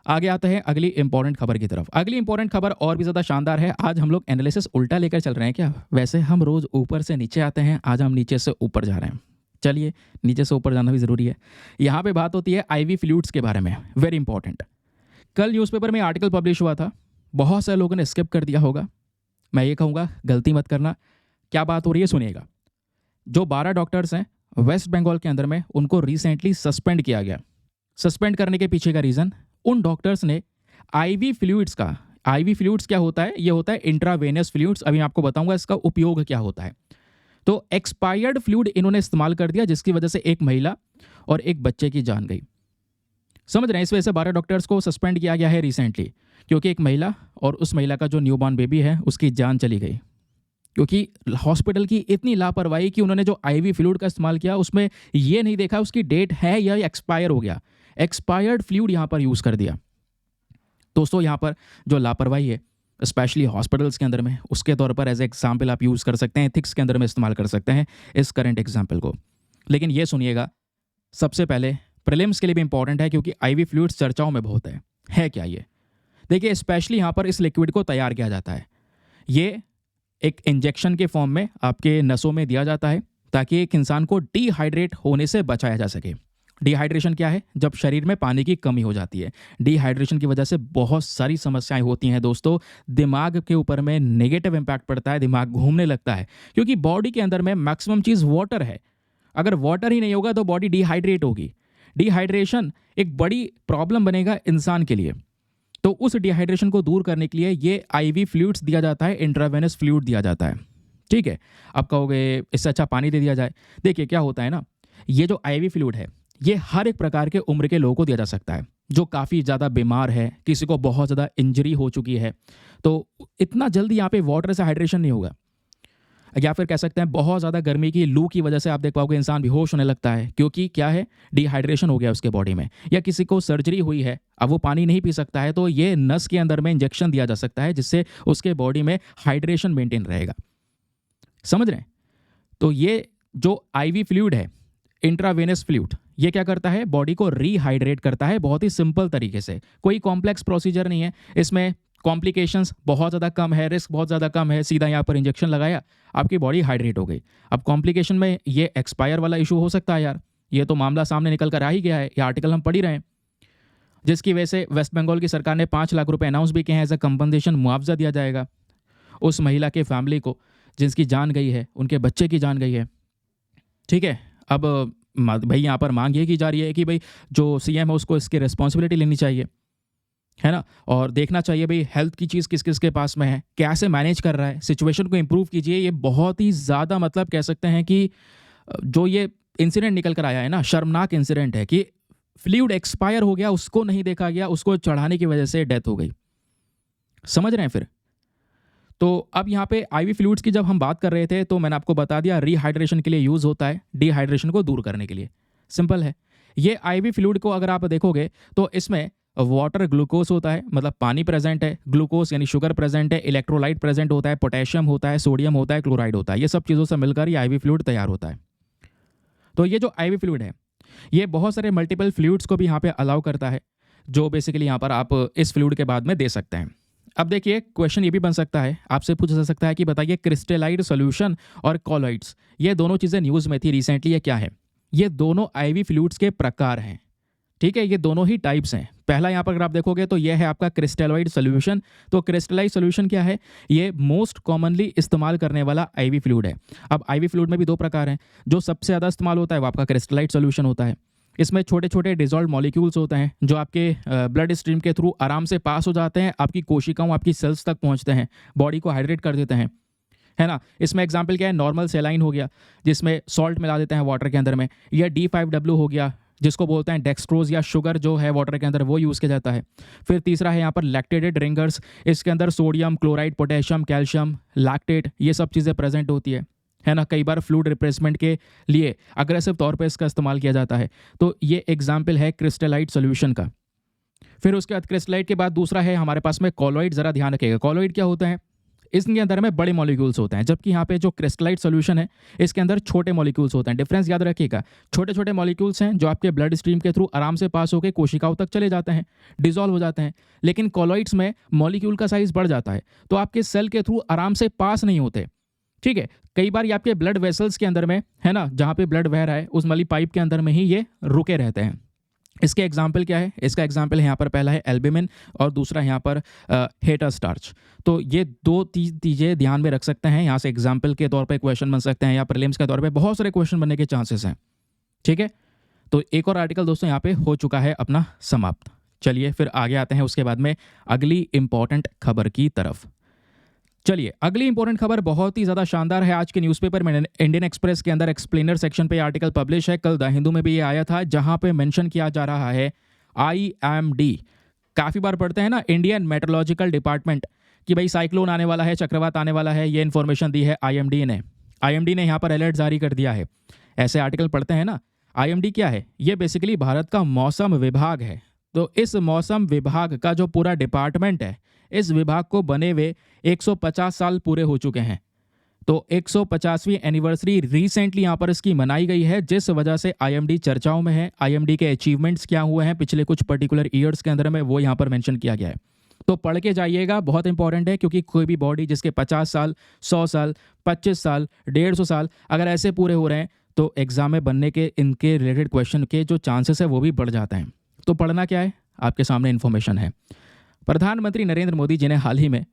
आगे आते हैं अगली इंपॉर्टेंट खबर की तरफ। अगली इंपॉर्टेंट खबर और भी ज़्यादा शानदार है। आज हम लोग एनालिसिस उल्टा लेकर चल रहे हैं क्या? वैसे हम रोज़ ऊपर से नीचे आते हैं, आज हम नीचे से ऊपर जा रहे हैं। चलिए, नीचे से ऊपर जाना भी ज़रूरी है। यहाँ पे बात होती है आईवी फ्लूइड्स के बारे में, वेरी इंपॉर्टेंट। कल न्यूज़पेपर में आर्टिकल पब्लिश हुआ था, बहुत सारे लोगों ने स्किप कर दिया होगा। मैं ये कहूँगा गलती मत करना। क्या बात हो रही है सुनिएगा। जो 12 डॉक्टर्स हैं वेस्ट बंगाल के अंदर में, उनको रिसेंटली सस्पेंड किया गया। सस्पेंड करने के पीछे का रीज़न, उन डॉक्टर्स ने आईवी फ्लूइड्स का, आईवी फ्लूइड्स क्या होता है? ये होता है इंट्रावेनस फ्लूइड्स। अभी मैं आपको बताऊंगा इसका उपयोग क्या होता है। तो एक्सपायर्ड फ्लूइड इन्होंने इस्तेमाल कर दिया, जिसकी वजह से एक महिला और एक बच्चे की जान गई। समझ रहे हैं? इस वजह से 12 डॉक्टर्स को सस्पेंड किया गया है रिसेंटली, क्योंकि एक महिला और उस महिला का जो न्यूबॉर्न बेबी है उसकी जान चली गई, क्योंकि हॉस्पिटल की इतनी लापरवाही कि उन्होंने जो आईवी फ्लूइड का इस्तेमाल किया उसमें ये नहीं देखा उसकी डेट है या एक्सपायर हो गया, एक्सपायर्ड फ्लूइड यहाँ पर यूज़ कर दिया। दोस्तों यहाँ पर जो लापरवाही है स्पेशली हॉस्पिटल्स के अंदर में, उसके तौर पर एज एग्जाम्पल आप यूज़ कर सकते हैं, एथिक्स के अंदर में इस्तेमाल कर सकते हैं इस करंट एग्जाम्पल को। लेकिन ये सुनिएगा, सबसे पहले प्रीलिम्स के लिए भी इंपॉर्टेंट है, क्योंकि आईवी फ्लूइड्स चर्चाओं में बहुत है क्या ये? देखिए, स्पेशली यहाँ पर इस लिक्विड को तैयार किया जाता है। ये एक इंजेक्शन के फॉर्म में आपके नसों में दिया जाता है, ताकि एक इंसान को डिहाइड्रेट होने से बचाया जा सके। डिहाइड्रेशन क्या है? जब शरीर में पानी की कमी हो जाती है। डिहाइड्रेशन की वजह से बहुत सारी समस्याएं होती हैं दोस्तों। दिमाग के ऊपर में नेगेटिव इम्पैक्ट पड़ता है, दिमाग घूमने लगता है, क्योंकि बॉडी के अंदर में मैक्सिमम चीज़ वाटर है। अगर वाटर ही नहीं होगा तो बॉडी डिहाइड्रेट होगी। डिहाइड्रेशन एक बड़ी प्रॉब्लम बनेगा इंसान के लिए। तो उस डिहाइड्रेशन को दूर करने के लिए ये आईवी फ्लूइड्स दिया जाता है, इंट्रावेनस फ्लूइड दिया जाता है। ठीक है, अब कहोगे इससे अच्छा पानी दे दिया जाए। देखिए क्या होता है ना, ये जो आईवी फ्लूइड है ये हर एक प्रकार के उम्र के लोगों को दिया जा सकता है। जो काफ़ी ज़्यादा बीमार है, किसी को बहुत ज़्यादा इंजरी हो चुकी है, तो इतना जल्दी यहाँ पे वाटर से हाइड्रेशन नहीं होगा। या फिर कह सकते हैं बहुत ज़्यादा गर्मी की लू की वजह से आप देख पाओगे इंसान बेहोश होने लगता है, क्योंकि क्या है, डिहाइड्रेशन हो गया उसके बॉडी में। या किसी को सर्जरी हुई है, अब वो पानी नहीं पी सकता है, तो ये नस के अंदर में इंजेक्शन दिया जा सकता है, जिससे उसके बॉडी में हाइड्रेशन मेंटेन रहेगा। समझ रहे हैं? तो ये जो आईवी फ्लूइड है, इंट्रावेनस फ्लूइड, ये क्या करता है? बॉडी को रीहाइड्रेट करता है, बहुत ही सिंपल तरीके से। कोई कॉम्प्लेक्स प्रोसीजर नहीं है इसमें, कॉम्प्लिकेशंस बहुत ज़्यादा कम है, रिस्क बहुत ज़्यादा कम है। सीधा यहाँ पर इंजेक्शन लगाया, आपकी बॉडी हाइड्रेट हो गई। अब कॉम्प्लिकेशन में ये एक्सपायर वाला इशू हो सकता है यार, ये तो मामला सामने निकल कर आ ही गया है, ये आर्टिकल हम पढ़ ही रहे हैं, जिसकी वजह से वेस्ट बंगाल की सरकार ने 5 लाख रुपए अनाउंस भी किए हैं, एज अ कंपनसेशन मुआवजा दिया जाएगा उस महिला के फैमिली को जिसकी जान गई है, उनके बच्चे की जान गई है। ठीक है, अब भाई यहाँ पर मांग ये की जा रही है कि भाई जो सीएम है उसको इसकी रिस्पॉन्सिबिलिटी लेनी चाहिए, है ना, और देखना चाहिए भाई हेल्थ की चीज़ किस किस के पास में है, कैसे मैनेज कर रहा है, सिचुएशन को इम्प्रूव कीजिए। ये बहुत ही ज़्यादा मतलब कह सकते हैं कि जो ये इंसिडेंट निकल कर आया है ना, शर्मनाक इंसिडेंट है कि फ्लूइड एक्सपायर हो गया, उसको नहीं देखा गया, उसको चढ़ाने की वजह से डेथ हो गई। समझ रहे हैं? फिर तो अब यहाँ पे आईवी फ्लूइड्स की जब हम बात कर रहे थे, तो मैंने आपको बता दिया रीहाइड्रेशन के लिए यूज़ होता है, डिहाइड्रेशन को दूर करने के लिए। सिंपल है। ये आईवी फ्लूइड को अगर आप देखोगे तो इसमें वाटर ग्लूकोज होता है, मतलब पानी प्रेजेंट है, ग्लूकोज यानी शुगर प्रेजेंट है, इलेक्ट्रोलाइट प्रेजेंट होता है, पोटेशियम होता है, सोडियम होता है, क्लोराइड होता है। ये सब चीज़ों से मिलकर ये आईवी फ्लूइड तैयार होता है। तो ये जो आईवी फ्लूइड है ये बहुत सारे मल्टीपल फ्लूइड्स को भी यहाँ पे अलाउ करता है, जो बेसिकली यहाँ पर आप इस फ्लूइड के बाद में दे सकते हैं। अब देखिए क्वेश्चन ये भी बन सकता है, आपसे पूछा जा सकता है कि बताइए क्रिस्टलाइड सॉल्यूशन और कॉलॉइड्स, ये दोनों चीज़ें न्यूज़ में थी रिसेंटली, ये क्या है? ये दोनों आईवी फ्लूइड्स के प्रकार हैं। ठीक है, ये दोनों ही टाइप्स हैं। पहला यहाँ पर अगर आप देखोगे तो ये है आपका क्रिस्टलॉइड सॉल्यूशन। तो क्रिस्टलाइड सॉल्यूशन क्या है? ये मोस्ट कॉमनली इस्तेमाल करने वाला आईवी फ्लूइड है। अब आईवी फ्लूइड में भी 2 प्रकार हैं। जो सबसे ज़्यादा इस्तेमाल होता है वो आपका क्रिस्टलाइड सॉल्यूशन होता है। इसमें छोटे छोटे डिजॉल्व मॉलिक्यूल्स होते हैं जो आपके ब्लड स्ट्रीम के थ्रू आराम से पास हो जाते हैं, आपकी कोशिकाओं, आपकी सेल्स तक पहुंचते हैं, बॉडी को हाइड्रेट कर देते हैं, है ना। इसमें एग्जाम्पल क्या है, नॉर्मल सेलाइन हो गया जिसमें सॉल्ट मिला देते हैं वाटर के अंदर में, या D5W हो गया जिसको बोलते हैं डेक्सट्रोज या शुगर जो है वाटर के अंदर वो यूज़ किया जाता है। फिर तीसरा है यहाँ पर लैक्टेटेड रिंगर्स, इसके अंदर sodium chloride, potassium, calcium, lactate, ये सब चीज़ें प्रेजेंट होती है ना। कई बार फ्लूइड रिप्लेसमेंट के लिए अग्रेसिव तौर पे इसका इस्तेमाल किया जाता है। तो ये एग्जाम्पल है क्रिस्टलाइट सोल्यूशन का। फिर उसके बाद क्रिस्टलाइट के बाद दूसरा है हमारे पास में कॉलॉइड। ज़रा ध्यान रखिएगा, कॉलॉइड क्या होता है, इसके अंदर में बड़े मॉलिक्यूल्स होते हैं, जबकि यहाँ पे जो क्रिस्टलाइट सोल्यूशन है इसके अंदर छोटे मॉलिक्यूल्स होते हैं। डिफरेंस याद रखिएगा, छोटे छोटे मॉलिक्यूल्स हैं जो आपके ब्लड स्ट्रीम के थ्रू आराम से पास होकर कोशिकाओं तक चले जाते हैं, डिजॉल्व हो जाते हैं। लेकिन कॉलॉइड्स में मॉलिक्यूल का साइज बढ़ जाता है, तो आपके सेल के थ्रू आराम से पास नहीं होते, ठीक है। कई बार ये आपके ब्लड वेसल्स के अंदर में, है ना, जहाँ पे ब्लड बह रहा है उस वाली पाइप के अंदर में ही ये रुके रहते हैं। इसके एग्जाम्पल क्या है, इसका एग्जाम्पल यहाँ पर पहला है एल्ब्यूमिन और दूसरा यहाँ पर हेटा स्टार्च। तो ये दो चीज़ें ध्यान में रख सकते हैं, यहाँ से एग्जाम्पल के तौर पे क्वेश्चन बन सकते हैं या प्रीलिम्स के तौर पे बहुत सारे क्वेश्चन बनने के चांसेस हैं, ठीक है। तो एक और आर्टिकल दोस्तों यहाँ पे हो चुका है अपना समाप्त। चलिए फिर आगे आते हैं उसके बाद में अगली इंपॉर्टेंट खबर की तरफ। चलिए अगली इंपॉर्टेंट खबर बहुत ही ज़्यादा शानदार है। आज के न्यूज़पेपर में इंडियन एक्सप्रेस के अंदर एक्सप्लेनर सेक्शन पे आर्टिकल पब्लिश है, कल द हिंदू में भी ये आया था, जहां पे मेंशन किया जा रहा है IMD। काफ़ी बार पढ़ते हैं ना इंडियन मेट्रोलॉजिकल डिपार्टमेंट कि भाई साइक्लोन आने वाला है, चक्रवात आने वाला है, ये इन्फॉर्मेशन दी है IMD ने। IMD ने यहाँ पर अलर्ट जारी कर दिया है, ऐसे आर्टिकल पढ़ते हैं ना। IMD क्या है, ये बेसिकली भारत का मौसम विभाग है। तो इस मौसम विभाग का जो पूरा डिपार्टमेंट है, इस विभाग को बने हुए 150 साल पूरे हो चुके हैं। तो 150वीं एनिवर्सरी रिसेंटली यहाँ पर इसकी मनाई गई है, जिस वजह से IMD चर्चाओं में है। IMD के अचीवमेंट्स क्या हुए हैं पिछले कुछ पर्टिकुलर ईयर्स के अंदर में, वो यहाँ पर मेंशन किया गया है। तो पढ़ के जाइएगा, बहुत इंपॉर्टेंट है, क्योंकि कोई भी बॉडी जिसके 50 साल, 100 साल, 25 साल, 150 साल अगर ऐसे पूरे हो रहे हैं तो एग्जाम में बनने के इनके रिलेटेड क्वेश्चन के जो चांसेस है वो भी बढ़ जाते हैं। तो पढ़ना क्या है, आपके सामने इन्फॉर्मेशन है। प्रधानमंत्री नरेंद्र मोदी जी ने हाल ही में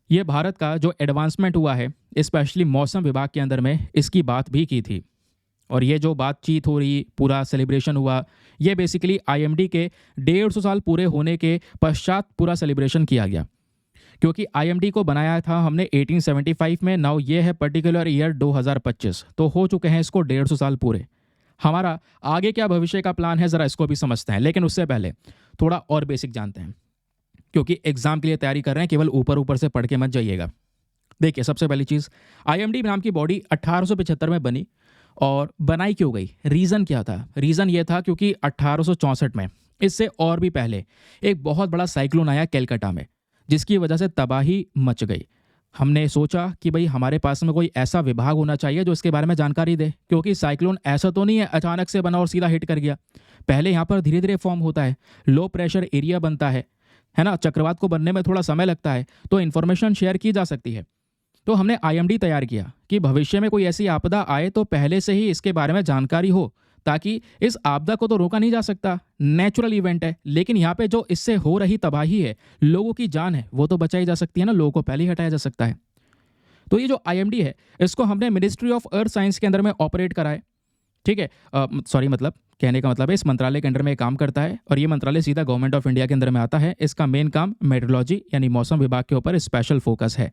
ये भारत का जो एडवांसमेंट हुआ है स्पेशली मौसम विभाग के अंदर में, इसकी बात भी की थी। और ये जो बातचीत हो रही, पूरा सेलिब्रेशन हुआ, ये बेसिकली IMD के 150 साल पूरे होने के पश्चात पूरा सेलिब्रेशन किया गया, क्योंकि IMD को बनाया था हमने 1875 में। नाउ ये है पर्टिकुलर ईयर 2025, तो हो चुके हैं इसको 150 साल पूरे। हमारा आगे क्या भविष्य का प्लान है, ज़रा इसको भी समझते हैं। लेकिन उससे पहले थोड़ा और बेसिक जानते हैं, क्योंकि एग्जाम के लिए तैयारी कर रहे हैं, केवल ऊपर ऊपर से पढ़ के मत जाइएगा। देखिए सबसे पहली चीज़, IMD नाम की बॉडी 1875 में बनी, और बनाई क्यों गई, रीज़न क्या था। रीज़न ये था क्योंकि 1864 में, इससे और भी पहले, एक बहुत बड़ा साइक्लोन आया कलकत्ता में, जिसकी वजह से तबाही मच गई। हमने सोचा कि भाई हमारे पास में कोई ऐसा विभाग होना चाहिए जो इसके बारे में जानकारी दे, क्योंकि साइक्लोन ऐसा तो नहीं है अचानक से बना और सीधा हिट कर गया। पहले यहाँ पर धीरे धीरे फॉर्म होता है, लो प्रेशर एरिया बनता है ना, चक्रवात को बनने में थोड़ा समय लगता है, तो इन्फॉर्मेशन शेयर की जा सकती है। तो हमने IMD तैयार किया कि भविष्य में कोई ऐसी आपदा आए तो पहले से ही इसके बारे में जानकारी हो, ताकि इस आपदा को तो रोका नहीं जा सकता, नेचुरल इवेंट है, लेकिन यहाँ पे जो इससे हो रही तबाही है, लोगों की जान है, वो तो बचाई जा सकती है ना, लोगों को पहले ही हटाया जा सकता है। तो ये जो IMD है, इसको हमने मिनिस्ट्री ऑफ अर्थ साइंस के अंदर में ऑपरेट करा है, ठीक है। सॉरी, मतलब कहने का मतलब है इस मंत्रालय के अंडर में काम करता है, और ये मंत्रालय सीधा गवर्नमेंट ऑफ इंडिया के अंदर में आता है। इसका मेन काम मेट्रोलॉजी यानी मौसम विभाग के ऊपर स्पेशल फोकस है।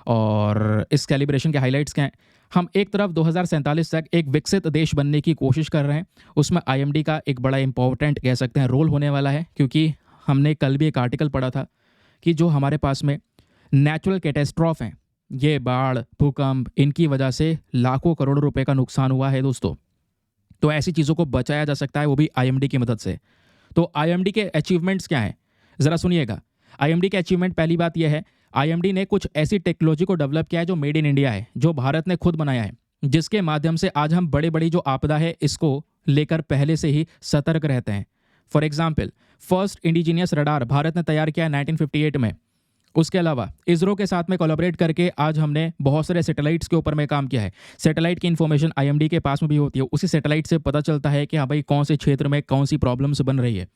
और इस कैलिब्रेशन के हाइलाइट्स क्या हैं, हम एक तरफ 2047 तक एक विकसित देश बनने की कोशिश कर रहे हैं, उसमें IMD का एक बड़ा इंपॉर्टेंट कह सकते हैं रोल होने वाला है, क्योंकि हमने कल भी एक आर्टिकल पढ़ा था कि जो हमारे पास में नेचुरल कैटेस्ट्रॉफ हैं, ये बाढ़, भूकंप, इनकी वजह से लाखों करोड़ रुपए का नुकसान हुआ है दोस्तों। तो ऐसी चीज़ों को बचाया जा सकता है, वो भी IMD की मदद से। तो IMD के अचीवमेंट्स क्या हैं, ज़रा सुनिएगा। IMD के अचीवमेंट, पहली बात यह है, IMD ने कुछ ऐसी टेक्नोलॉजी को डेवलप किया है जो मेड इन इंडिया है, जो भारत ने खुद बनाया है, जिसके माध्यम से आज हम बड़ी बड़ी जो आपदा है इसको लेकर पहले से ही सतर्क रहते हैं। For example, first indigenous radar Bharat ने तैयार किया 1958 में। उसके अलावा इसरो के साथ में कोलैबोरेट करके आज हमने बहुत सारे सैटेलाइट्स के ऊपर में काम किया है। सैटेलाइट की इन्फॉर्मेशन IMD के पास में भी होती है, उसी सैटेलाइट से पता चलता है कि हाँ भाई कौन से क्षेत्र में कौन सी प्रॉब्लम्स बन रही है।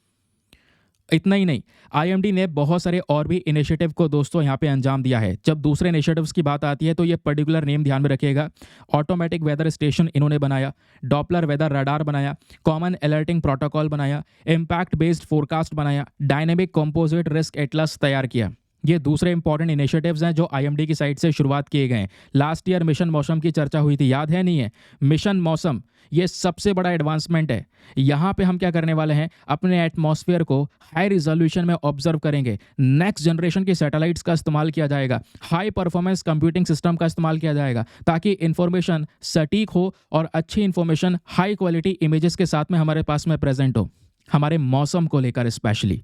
इतना ही नहीं, आईएमडी ने बहुत सारे और भी इनिशिएटिव को दोस्तों यहाँ पे अंजाम दिया है। जब दूसरे इनिशिएटिव्स की बात आती है तो ये पर्टिकुलर नेम ध्यान में रखिएगा। ऑटोमेटिक वेदर स्टेशन इन्होंने बनाया, डॉपलर वेदर रडार बनाया, कॉमन अलर्टिंग प्रोटोकॉल बनाया, इम्पैक्ट बेस्ड फोरकास्ट बनाया, डायनेमिक कंपोजिट रिस्क एटलस तैयार किया। ये दूसरे इंपॉर्टेंट इनिशिएटिव्स हैं जो आईएमडी की साइड से शुरुआत किए गए हैं। लास्ट ईयर मिशन मौसम की चर्चा हुई थी, याद है नहीं है? मिशन मौसम ये सबसे बड़ा एडवांसमेंट है। यहाँ पे हम क्या करने वाले हैं, अपने एटमॉस्फेयर को हाई रिजोल्यूशन में ऑब्जर्व करेंगे। नेक्स्ट जनरेशन की सैटेलाइट्स का इस्तेमाल किया जाएगा, हाई परफॉर्मेंस कंप्यूटिंग सिस्टम का इस्तेमाल किया जाएगा, ताकि इंफॉर्मेशन सटीक हो और अच्छी इंफॉर्मेशन हाई क्वालिटी इमेजेस के साथ में हमारे पास में प्रेजेंट हो, हमारे मौसम को लेकर स्पेशली।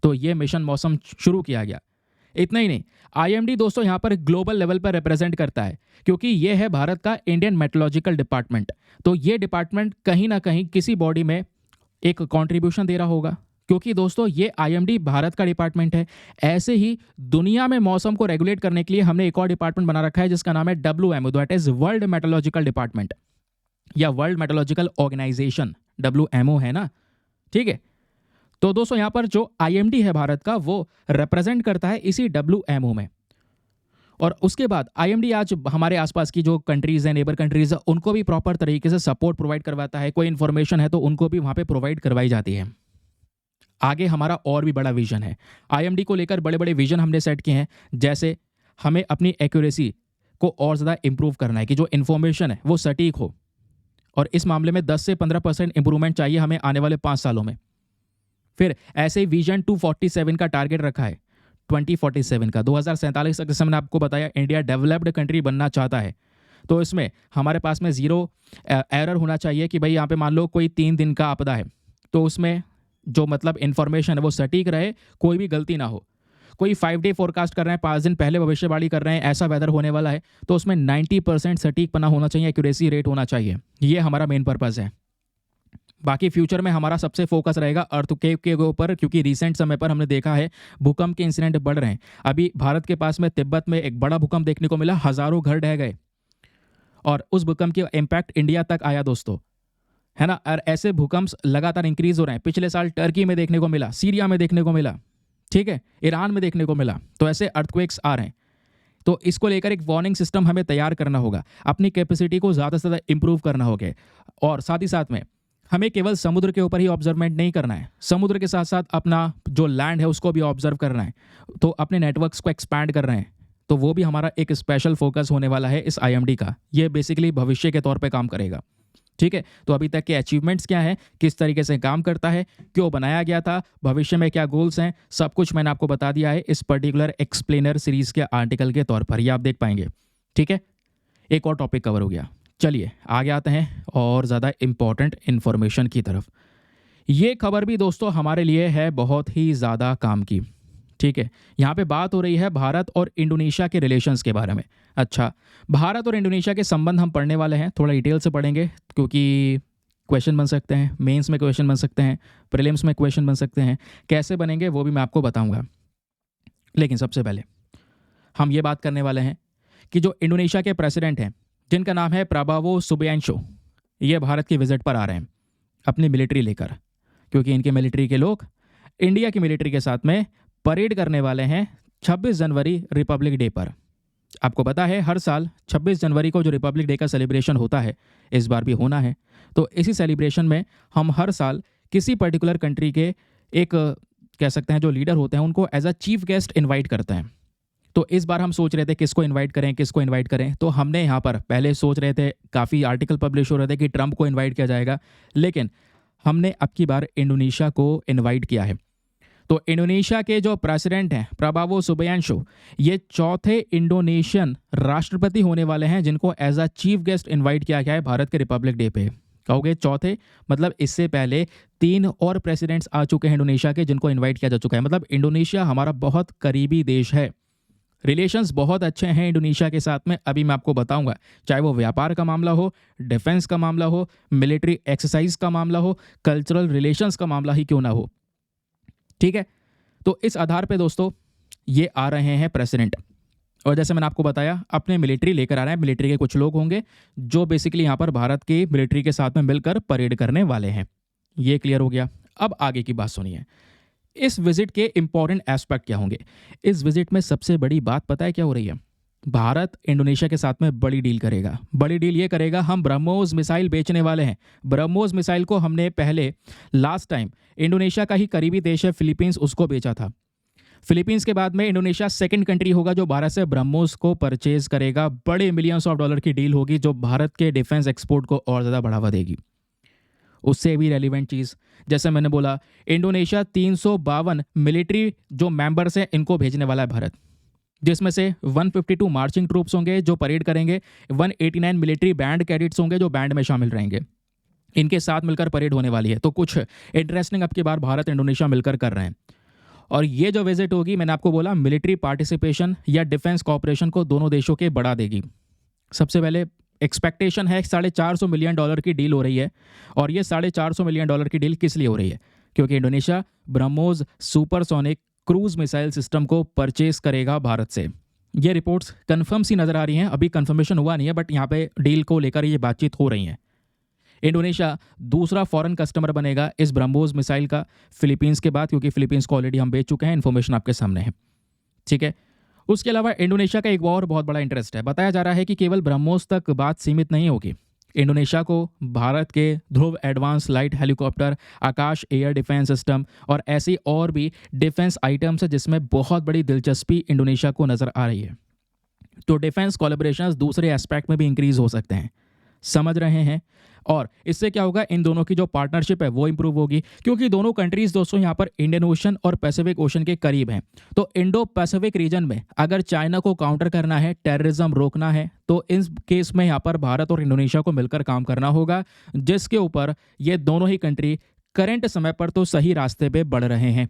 तो ये मिशन मौसम शुरू किया गया। इतना ही नहीं, आईएमडी दोस्तों यहाँ पर ग्लोबल लेवल पर रिप्रेजेंट करता है, क्योंकि ये है भारत का इंडियन मेट्रोलॉजिकल डिपार्टमेंट। तो ये डिपार्टमेंट कहीं ना कहीं किसी बॉडी में एक कंट्रीब्यूशन दे रहा होगा, क्योंकि दोस्तों ये आईएमडी भारत का डिपार्टमेंट है। ऐसे ही दुनिया में मौसम को रेगुलेट करने के लिए हमने एक और डिपार्टमेंट बना रखा है जिसका नाम है WMO, that is world meteorological department या वर्ल्ड मेट्रोलॉजिकल ऑर्गेनाइजेशन, WMO है ना, ठीक है। तो दोस्तों यहाँ पर जो आईएमडी है भारत का वो रिप्रेजेंट करता है इसी WMO में। और उसके बाद आईएमडी आज हमारे आसपास की जो कंट्रीज हैं, नेबर कंट्रीज है, उनको भी प्रॉपर तरीके से सपोर्ट प्रोवाइड करवाता है। कोई इन्फॉर्मेशन है तो उनको भी वहाँ पे प्रोवाइड करवाई जाती है। आगे हमारा और भी बड़ा विजन है, आईएमडी को लेकर बड़े बड़े विजन हमने सेट किए हैं। जैसे हमें अपनी एक्यूरेसी को और ज़्यादा इंप्रूव करना है कि जो इन्फॉर्मेशन है वो सटीक हो, और इस मामले में 10 से 15% इंप्रूवमेंट चाहिए हमें आने वाले 5 सालों में। फिर ऐसे विजन 247 का टारगेट रखा है, 2047 का, 2047 तक। जैसे मैंने आपको बताया इंडिया डेवलप्ड कंट्री बनना चाहता है, तो इसमें हमारे पास में ज़ीरो एरर होना चाहिए कि भाई यहाँ पे मान लो कोई 3 दिन का आपदा है तो उसमें जो मतलब इन्फॉर्मेशन है वो सटीक रहे, कोई भी गलती ना हो। कोई 5 डे फोरकास्ट कर रहे हैं, 5 दिन पहले भविष्यवाणी कर रहे हैं ऐसा वेदर होने वाला है, तो उसमें 90% सटीकपना होना चाहिए, एक्यूरेसी रेट होना चाहिए। ये हमारा मेन पर्पज़ है। बाकी फ्यूचर में हमारा सबसे फोकस रहेगा अर्थक्वेक के ऊपर, क्योंकि रिसेंट समय पर हमने देखा है भूकंप के इंसिडेंट बढ़ रहे हैं। अभी भारत के पास में तिब्बत में एक बड़ा भूकंप देखने को मिला, हज़ारों घर ढह गए, और उस भूकंप के इम्पैक्ट इंडिया तक आया दोस्तों, है ना। और ऐसे भूकंप लगातार इंक्रीज हो रहे हैं। पिछले साल टर्की में देखने को मिला, सीरिया में देखने को मिला, ठीक है, ईरान में देखने को मिला। तो ऐसे अर्थक्वेक्स आ रहे हैं, तो इसको लेकर एक वार्निंग सिस्टम हमें तैयार करना होगा, अपनी कैपेसिटी को ज़्यादा से ज़्यादा इंप्रूव करना होगा। और साथ ही साथ में हमें केवल समुद्र के ऊपर ही ऑब्जर्वमेंट नहीं करना है, समुद्र के साथ साथ अपना जो लैंड है उसको भी ऑब्जर्व करना है। तो अपने नेटवर्क्स को एक्सपैंड कर रहे हैं, तो वो भी हमारा एक स्पेशल फोकस होने वाला है इस आईएमडी का। ये बेसिकली भविष्य के तौर पे काम करेगा, ठीक है। तो अभी तक के अचीवमेंट्स क्या हैं, किस तरीके से काम करता है, क्यों बनाया गया था, भविष्य में क्या गोल्स हैं, सब कुछ मैंने आपको बता दिया है इस पर्टिकुलर एक्सप्लेनर सीरीज के आर्टिकल के तौर पर। ये आप देख पाएंगे, ठीक है। एक और टॉपिक कवर हो गया। चलिए आगे आते हैं और ज़्यादा इम्पॉर्टेंट इन्फॉर्मेशन की तरफ। ये खबर भी दोस्तों हमारे लिए है बहुत ही ज़्यादा काम की, ठीक है। यहाँ पे बात हो रही है भारत और इंडोनेशिया के रिलेशंस के बारे में। अच्छा, भारत और इंडोनेशिया के संबंध हम पढ़ने वाले हैं, थोड़ा डिटेल से पढ़ेंगे, क्योंकि क्वेश्चन बन सकते हैं, मेंस में क्वेश्चन बन सकते हैं, प्रीलिम्स में क्वेश्चन बन सकते हैं। कैसे बनेंगे वो भी मैं आपको बताऊँगा। लेकिन सबसे पहले हम ये बात करने वाले हैं कि जो इंडोनेशिया के प्रेसिडेंट हैं, जिनका नाम है प्रबावो सुबियांशो, ये भारत की विजिट पर आ रहे हैं अपनी मिलिट्री लेकर, क्योंकि इनके मिलिट्री के लोग इंडिया की मिलिट्री के साथ में परेड करने वाले हैं 26 जनवरी रिपब्लिक डे पर। आपको पता है हर साल 26 जनवरी को जो रिपब्लिक डे का सेलिब्रेशन होता है, इस बार भी होना है। तो इसी सेलिब्रेशन में हम हर साल किसी पर्टिकुलर कंट्री के एक कह सकते हैं जो लीडर होते हैं उनको as a chief guest invite करते हैं। तो इस बार हम सोच रहे थे किसको इनवाइट करें, किसको इनवाइट करें। तो हमने यहाँ पर पहले सोच रहे थे, काफ़ी आर्टिकल पब्लिश हो रहे थे कि ट्रंप को इनवाइट किया जाएगा, लेकिन हमने अब की बार इंडोनेशिया को इनवाइट किया है। तो इंडोनेशिया के जो प्रेसिडेंट हैं प्रबावो सुबियांशो, ये चौथे इंडोनेशियन राष्ट्रपति होने वाले हैं जिनको as a chief guest invite किया गया है भारत के रिपब्लिक डे पे। कहोगे चौथे, मतलब इससे पहले 3 और प्रेसिडेंट्स आ चुके हैं इंडोनेशिया के जिनको इन्वाइट किया जा चुका है। मतलब इंडोनेशिया हमारा बहुत करीबी देश है, रिलेशंस बहुत अच्छे हैं इंडोनेशिया के साथ में। अभी मैं आपको बताऊंगा, चाहे वो व्यापार का मामला हो, डिफेंस का मामला हो, मिलिट्री एक्सरसाइज का मामला हो, कल्चरल रिलेशंस का मामला ही क्यों ना हो, ठीक है। तो इस आधार पे दोस्तों ये आ रहे हैं प्रेसिडेंट, और जैसे मैंने आपको बताया अपने मिलिट्री लेकर आ रहे हैं। मिलिट्री के कुछ लोग होंगे जो बेसिकली यहाँ पर भारत की मिलिट्री के साथ में मिलकर परेड करने वाले हैं। ये क्लियर हो गया। अब आगे की बात सुनिए। इस विजिट के इंपॉर्टेंट एस्पेक्ट क्या होंगे? इस विजिट में सबसे बड़ी बात पता है क्या हो रही है? भारत इंडोनेशिया के साथ में बड़ी डील करेगा। बड़ी डील ये करेगा, हम ब्रह्मोस मिसाइल बेचने वाले हैं। ब्रह्मोस मिसाइल को हमने पहले लास्ट टाइम इंडोनेशिया का ही करीबी देश है फिलीपींस, उसको बेचा था। फिलीपींस के बाद में इंडोनेशिया सेकंड कंट्री होगा जो भारत से ब्रह्मोस को परचेज करेगा। बड़े मिलियंस ऑफ डॉलर की डील होगी जो भारत के डिफेंस एक्सपोर्ट को और ज़्यादा बढ़ावा देगी। उससे भी रेलिवेंट चीज़, जैसे मैंने बोला, इंडोनेशिया 352 मिलिट्री जो मेंबर्स हैं इनको भेजने वाला है भारत, जिसमें से 152 मार्चिंग ट्रूप्स होंगे जो परेड करेंगे, 189 मिलिट्री बैंड कैडेट्स होंगे जो बैंड में शामिल रहेंगे। इनके साथ मिलकर परेड होने वाली है। तो कुछ इंटरेस्टिंग अब की बार भारत इंडोनेशिया मिलकर कर रहे हैं। और ये जो विजिट होगी, मैंने आपको बोला, मिलिट्री पार्टिसिपेशन या डिफेंस कॉपरेशन को दोनों देशों के बढ़ा देगी। सबसे पहले एक्सपेक्टेशन है $450 मिलियन की डील हो रही है। और ये $450 मिलियन की डील किस लिए हो रही है? क्योंकि Indonesia BrahMos supersonic cruise missile system को परचेस करेगा भारत से। ये रिपोर्ट्स कंफर्म सी नज़र आ रही हैं, अभी कंफर्मेशन हुआ नहीं है, बट यहाँ पे डील को लेकर ये बातचीत हो रही है। इंडोनेशिया दूसरा फॉरेन कस्टमर बनेगा इस ब्रह्मोस मिसाइल का फिलीपींस के बाद, क्योंकि फिलीपींस को ऑलरेडी हम बेच चुके हैं। इन्फॉर्मेशन आपके सामने है, ठीक है। उसके अलावा इंडोनेशिया का एक और बहुत बड़ा इंटरेस्ट है। बताया जा रहा है कि केवल ब्रह्मोस तक बात सीमित नहीं होगी। इंडोनेशिया को भारत के ध्रुव एडवांस लाइट हेलीकॉप्टर, आकाश एयर डिफेंस सिस्टम और ऐसी और भी डिफेंस आइटम्स है जिसमें बहुत बड़ी दिलचस्पी इंडोनेशिया को नज़र आ रही है। तो डिफेंस कोलैबोरेशंस दूसरे एस्पेक्ट में भी इंक्रीज हो सकते हैं, समझ रहे हैं। और इससे क्या होगा, इन दोनों की जो पार्टनरशिप है वो इंप्रूव होगी, क्योंकि दोनों कंट्रीज दोस्तों यहाँ पर इंडियन ओशन और पैसिफिक ओशन के करीब हैं। तो इंडो पैसिफिक रीजन में अगर चाइना को काउंटर करना है, टेररिज्म रोकना है, तो इस केस में यहाँ पर भारत और इंडोनेशिया को मिलकर काम करना होगा, जिसके ऊपर ये दोनों ही कंट्री करंट समय पर तो सही रास्ते पे बढ़ रहे हैं।